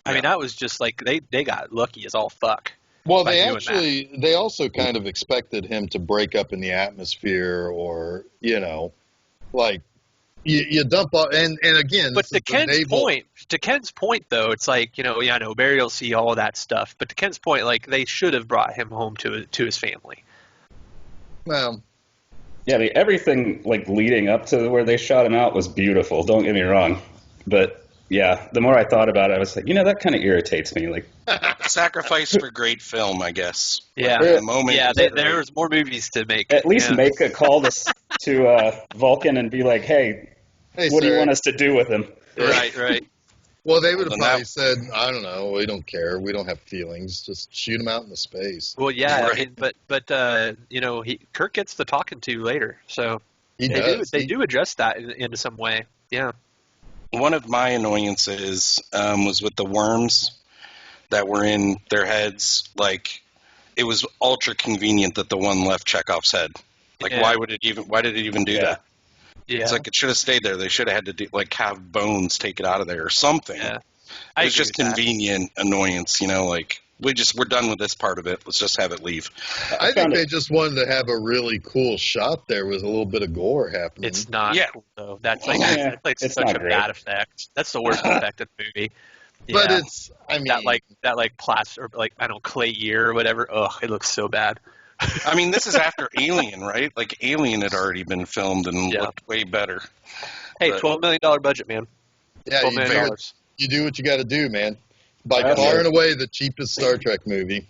I mean, that was just they got lucky as all fuck. Well, they also kind of expected him to break up in the atmosphere, or you dump off, and again. But to Ken's point, though, it's I know Barry will see all of that stuff, but to Ken's point, they should have brought him home to his family. Well, yeah, everything leading up to where they shot him out was beautiful. Don't get me wrong, but yeah, the more I thought about it, I was like, that kind of irritates me. Sacrifice for great film, I guess. Yeah, the moment. Yeah, there's more movies to make. At least make a call to Vulcan and be like, hey, what do you want us to do with him? Right. Well, they would have probably said, I don't know, we don't care, we don't have feelings, just shoot him out into space. Well, yeah, right. but Kirk gets the talking to later, so they do address that into some way. Yeah. One of my annoyances was with the worms that were in their heads. It was ultra convenient that the one left Chekhov's head. Why did it even do that? Yeah. It's it should have stayed there. They should have had to have bones take it out of there or something. Yeah. It's just convenient annoyance, we're done with this part of it. Let's just have it leave. I think they just wanted to have a really cool shot there with a little bit of gore happening. It's not cool, though. That's it's such a great. bad effect. That's the worst effect of the movie. But yeah. it's, that plaster, clay ear or whatever. Ugh, it looks so bad. I mean, this is after Alien, right? Alien had already been filmed and looked way better. Hey, $12 million budget, man. Yeah, $12 million. You do what you got to do, man. By far and away the cheapest Star Trek movie.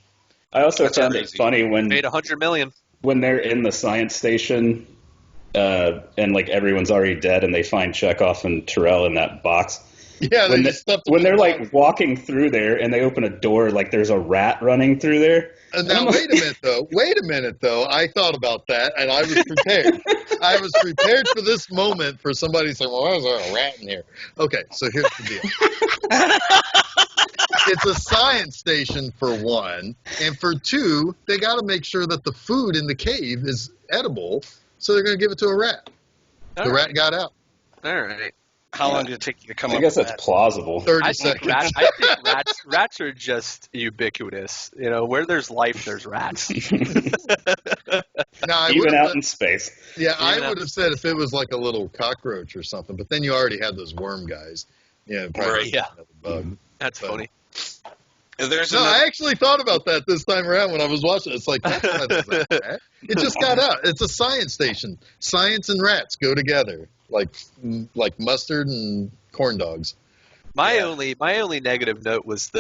I also found it funny when made $100 million when they're in the science station, and everyone's already dead, and they find Chekhov and Terrell in that box. Yeah, when they're walking through there and they open a door, there's a rat running through there. Now wait a minute though. I thought about that and I was prepared. I was prepared for this moment for somebody to say, "Well, why is there a rat in here?" Okay, so here's the deal. It's a science station for one, and for two, they got to make sure that the food in the cave is edible, so they're going to give it to a rat. The rat got out. All right. How long did it take you to come up with I guess that? that's plausible. 30 seconds. I think rats are just ubiquitous. Where there's life, there's rats. Now, even out in space. Yeah, I would have said if it was a little cockroach or something, but then you already had those worm guys. Yeah, probably another bug. That's funny. I actually thought about that this time around when I was watching it. It's that's not a rat. It just got out. It's a science station. Science and rats go together, like mustard and corn dogs. My only negative note was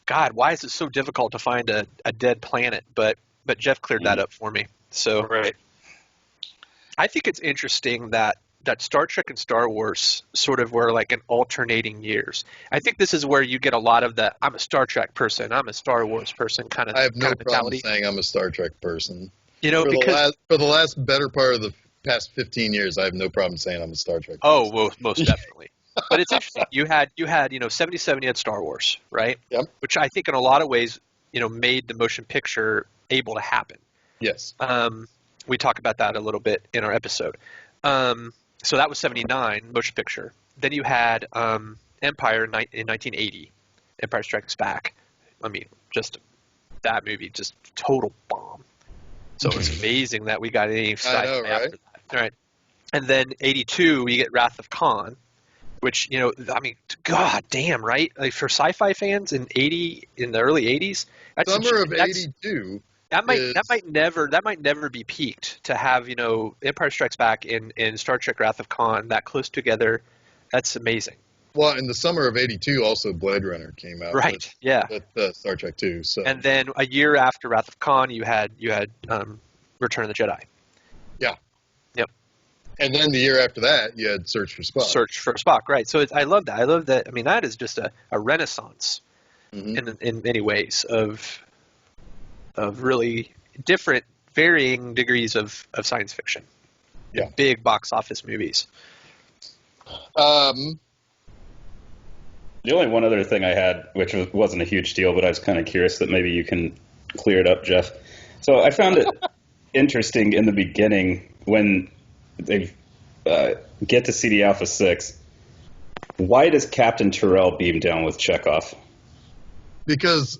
God, why is it so difficult to find a dead planet? But Jeff cleared that up for me. So right. I think it's interesting that Star Trek and Star Wars sort of were like in alternating years. I think this is where you get a lot of the I'm a Star Trek person, I'm a Star Wars person kind of I have no problem mentality. saying I'm a Star Trek person. You know, for the last better part of the past 15 years, I have no problem saying I'm a Star Trek person. Oh, well, most definitely. But it's interesting. You had 77, you had Star Wars, right? Yep. Which I think in a lot of ways, made the motion picture able to happen. Yes. We talk about that a little bit in our episode. So that was 79, motion picture. Then you had Empire in 1980, Empire Strikes Back. I mean, just that movie, just total bomb. So it's amazing that we got any sci-fi I know, right? after that. All right. And then 82, we get Wrath of Khan, which, I mean, god damn, right? Like for sci-fi fans in the early 80s, Summer of 82. That might never be peaked to have, Empire Strikes Back and Star Trek Wrath of Khan that close together. That's amazing. Well, in the summer of 82, also Blade Runner came out. Right. Yeah. With Star Trek 2. So. And then a year after Wrath of Khan, you had Return of the Jedi. Yeah. Yep. And then the year after that, you had Search for Spock. Search for Spock, right. So I love that. I love that. I mean, that is just a renaissance in many ways of really different, varying degrees of science fiction. Yeah. Big box office movies. The only one other thing I had, which wasn't a huge deal, but I was kind of curious that maybe you can clear it up, Jeff. So I found it interesting in the beginning when they get to CD Alpha 6. Why does Captain Terrell beam down with Chekhov? Because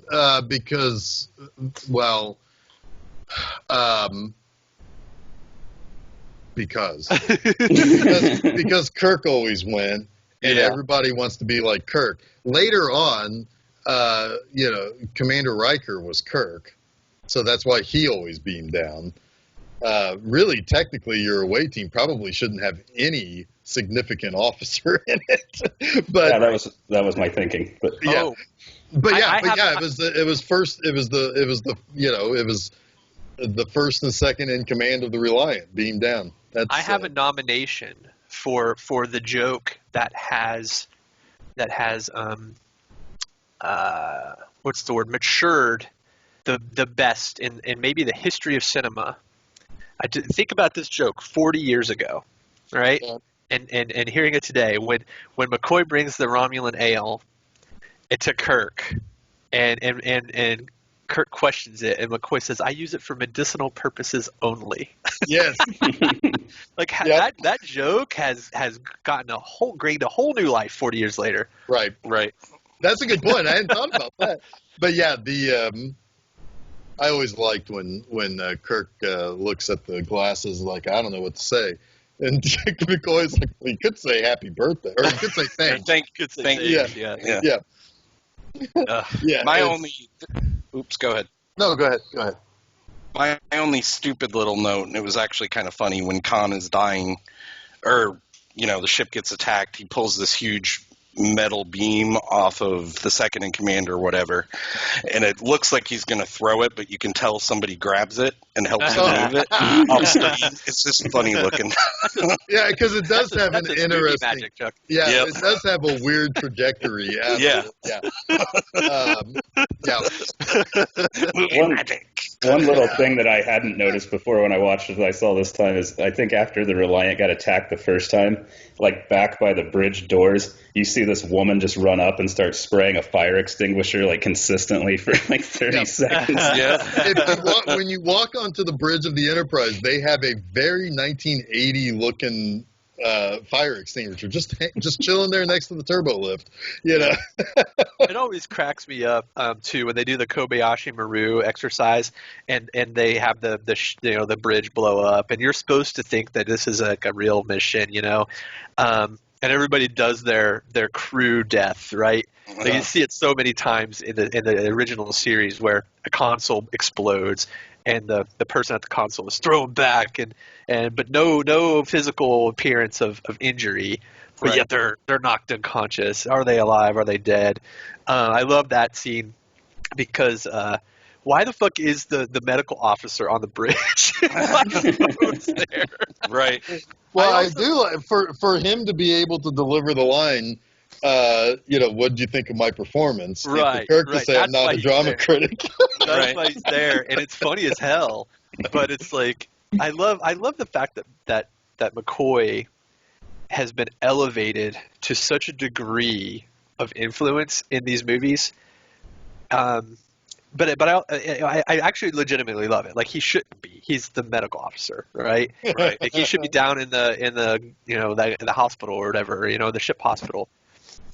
Kirk always win, and everybody wants to be like Kirk. Later on, Commander Riker was Kirk, so that's why he always beamed down. Really, technically, your away team probably shouldn't have any significant officer in it. But yeah, that was my thinking. But yeah. It was the first and second in command of the Reliant beamed down. I have a nomination for the joke that has what's the word, matured the best in maybe the history of cinema. I think about this joke 40 years ago, right? Yeah. And hearing it today, when McCoy brings the Romulan ale to Kirk, and Kirk questions it, and McCoy says, "I use it for medicinal purposes only." Yes. Like that joke has gained a whole new life 40 years later. Right. That's a good point. I hadn't thought about that. But yeah, I always liked when Kirk looks at the glasses like, I don't know what to say. And McCoy's like, well, he could say happy birthday, or he could say thanks. Thank you. Yeah. Oops, go ahead. No, go ahead. My only stupid little note, and it was actually kind of funny, when Khan is dying, or, the ship gets attacked, he pulls this huge metal beam off of the second in command or whatever, and it looks like he's going to throw it, but you can tell somebody grabs it and helps him move it. It's just funny looking. Yeah, because it does have an interesting magic, Chuck. Yeah, yep. It does have a weird trajectory. Yeah. One little thing that I hadn't noticed before when I watched it, I saw this time, is I think after the Reliant got attacked the first time, like back by the bridge doors, you see this woman just run up and start spraying a fire extinguisher like consistently for like 30 seconds. Yeah. When you walk onto the bridge of the Enterprise, they have a very 1980 looking fire extinguisher just chilling there next to the turbo lift. It always cracks me up too when they do the Kobayashi Maru exercise and they have the bridge blow up, and you're supposed to think that this is like a real mission, and everybody does their crew death, right? Like you see it so many times in the original series where a console explodes and the person at the console is thrown back but no physical appearance of injury, but yet they're knocked unconscious. Are they alive? Are they dead? I love that scene because why the fuck is the medical officer on the bridge? Why is Rhodes there? Right. Well, I I also- do like for him to be able to deliver the line. What do you think of my performance? And Right, for Kirk to right. say, "I'm That's not why a he's drama there. critic." That's Right. why he's there, and it's funny as hell. But it's like I love the fact that McCoy has been elevated to such a degree of influence in these movies. But I actually legitimately love it. Like, he shouldn't be. He's the medical officer, right? Right. Like, he should be down in the the hospital or whatever, the ship hospital.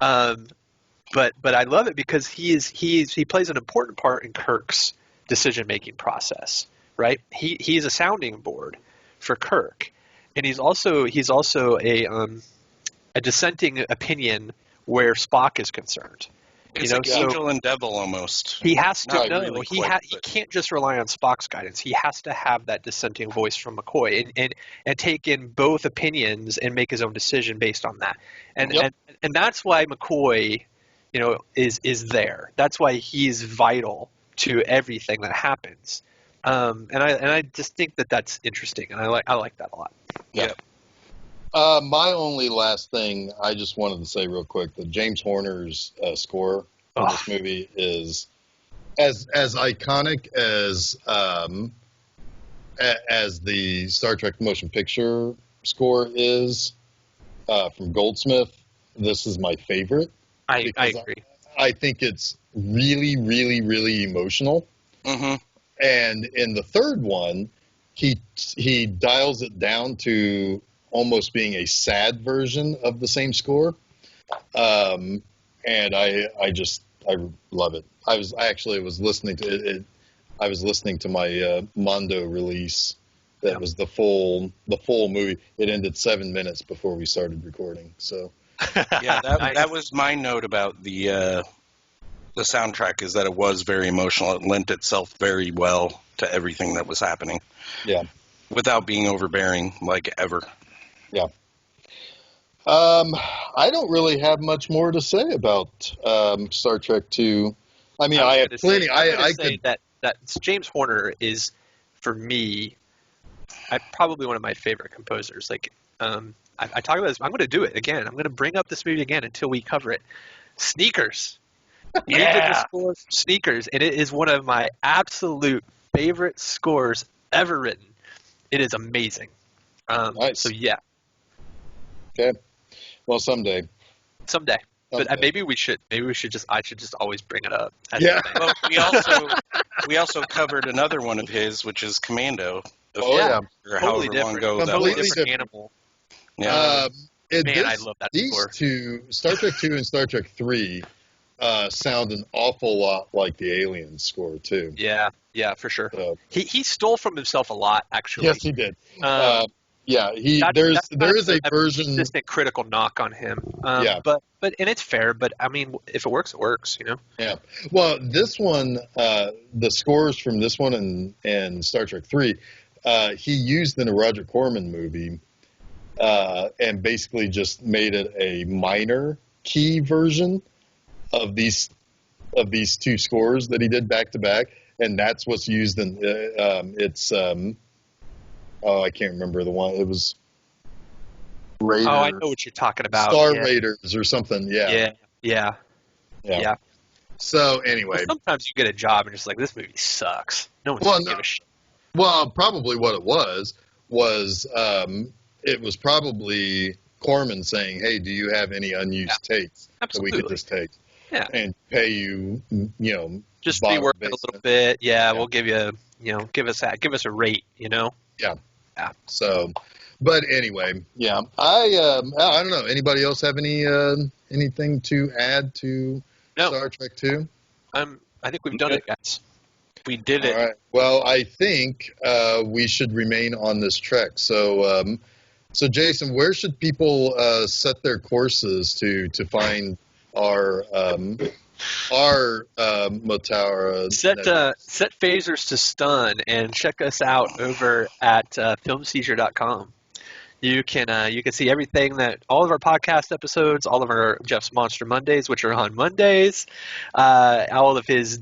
But I love it because he plays an important part in Kirk's decision making process, right? He's a sounding board for Kirk, and he's also a dissenting opinion where Spock is concerned. It's So like angel and devil almost. he has to Not know. really He quite, he but- can't just rely on Spock's guidance. He has to have that dissenting voice from McCoy and take in both opinions and make his own decision based on that. And Yep. and that's why McCoy, is there. That's why he's vital to everything that happens. And I just think that that's interesting, and I like that a lot. Yeah. My only last thing I just wanted to say real quick: that James Horner's score for this movie is as iconic as the Star Trek motion picture score is from Goldsmith. This is my favorite. I Because agree. I think it's really, really, really emotional. Mm-hmm. And in the third one, he dials it down to almost being a sad version of the same score. And I love it. I actually was listening to it. I was listening to my Mondo release. That was the full movie. It ended 7 minutes before we started recording. So Yeah, that was my note about the soundtrack, is that it was very emotional. It lent itself very well to everything that was happening. Yeah. Without being overbearing, like ever. Yeah. I don't really have much more to say about Star Trek II. I mean, I have plenty. I say could. that James Horner is, for me, probably one of my favorite composers. Like, I talk about this. I'm going to do it again. I'm going to bring up this movie again until we cover it. Sneakers. He did the score for Sneakers, and it is one of my absolute favorite scores ever written. It is amazing. Nice. So yeah, Okay. Well, someday. someday. But Someday. maybe we should just I should just always bring it up. as Yeah. a thing. Well, we also covered another one of his, which is Commando. Oh yeah. Or Totally however long different. ago that Totally was. different animal. Yeah. Man, I love that these score. two, Star Trek II and Star Trek III, sound an awful lot like the Aliens score too. Yeah, for sure. So, He stole from himself a lot, actually. yes, he did. Um, Yeah, that's there is a a version. consistent critical knock on him. Yeah. But and it's fair. But I mean, if it works, it works. Yeah. Well, this one, the scores from this one and Star Trek III, he used in a Roger Corman movie, and basically just made it a minor key version of these two scores that he did back to back, and that's what's used in I can't remember the one. It was Raiders, Oh, I know what you're talking about. Star yeah. Raiders or something. Yeah. Yeah. So anyway, Well, sometimes you get a job and just like, this movie sucks. No one's Well, gonna no. give a shit. well, probably what it was it was probably Corman saying, "Hey, do you have any unused takes that we Absolutely. could just take Yeah. and pay you, Just bottom rework it a little bit. Yeah, Yeah. we'll give you, give us a rate. So, but anyway, yeah, I don't know. Anybody else have anything to add to No. Star Trek II? I think we've done it, guys. We did All it. right. Well, I think we should remain on this trek. So, Jason, where should people set their courses to find our Motara? Set phasers to stun and check us out over at filmseizure.com. You can see everything all of our podcast episodes, all of our Jeff's Monster Mondays, which are on Mondays, all of his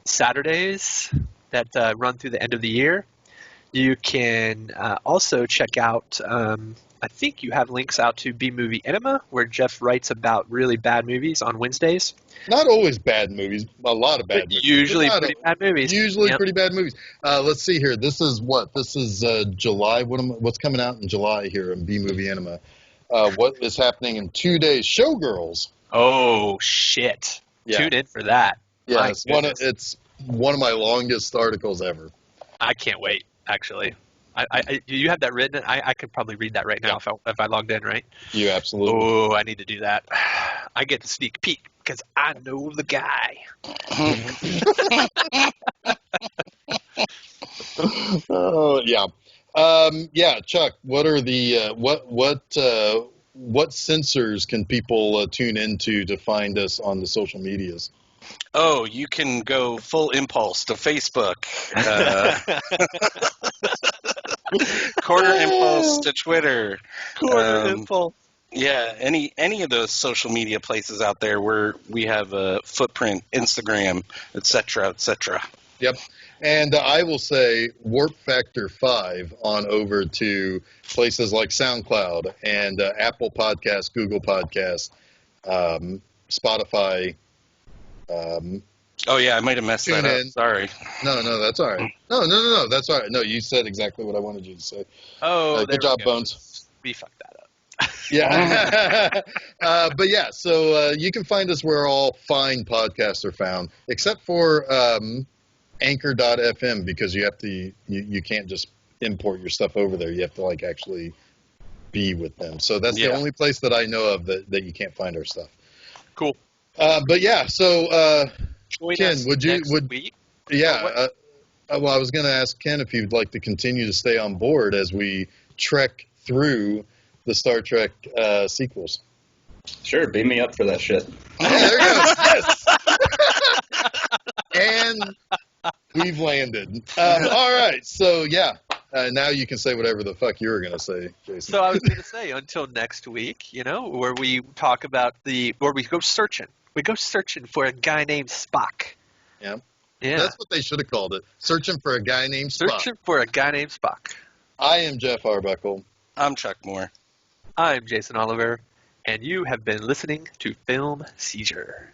Saturdays that run through the end of the year. You can also check out, I think you have links out to B-Movie Enema, where Jeff writes about really bad movies on Wednesdays. Not always bad movies, a lot of bad movies. Usually pretty bad movies. Usually pretty bad movies. Let's see here. This is what? This is July. What's coming out in July here in B-Movie Enema? What is happening in 2 days? Showgirls. Oh, shit. Yeah. Tune in for that. Yeah, it's one of my longest articles ever. I can't wait, actually. You have that written? I could probably read that right now if I logged in, right? You absolutely. Oh, I need to do that. I get to sneak peek because I know the guy. Oh yeah, yeah. Chuck, what are the what sensors can people tune into to find us on the social medias? Oh, you can go full impulse to Facebook. Quarter impulse to Twitter. Quarter impulse. Yeah, any of those social media places out there where we have a footprint, Instagram, etc., etc. Yep. And I will say Warp Factor 5 on over to places like SoundCloud and Apple Podcasts, Google Podcasts, Spotify. Oh, yeah, I might have messed that up. Sorry. No, that's all right. No, that's all right. No, you said exactly what I wanted you to say. Oh, good job, Bones. We fucked that up. Yeah. But yeah, so you can find us where all fine podcasts are found, except for Anchor.fm, because you can't just import your stuff over there. You have to like actually be with them. So that's the only place that I know of that you can't find our stuff. Cool. But yeah, so Ken, would week? Yeah. Well, I was going to ask Ken if he'd like to continue to stay on board as we trek through the Star Trek sequels. Sure, beam me up for that shit. Yeah, there you go. Yes. And we've landed. All right. So, yeah. Now you can say whatever the fuck you were going to say, Jason. So I was going to say, until next week, where we talk about where we go searching. We go searching for a guy named Spock. Yeah. Yeah. That's what they should have called it. Searching for a guy named Spock. Searching for a guy named Spock. I am Jeff Arbuckle. I'm Chuck Moore. I'm Jason Oliver. And you have been listening to Film Seizure.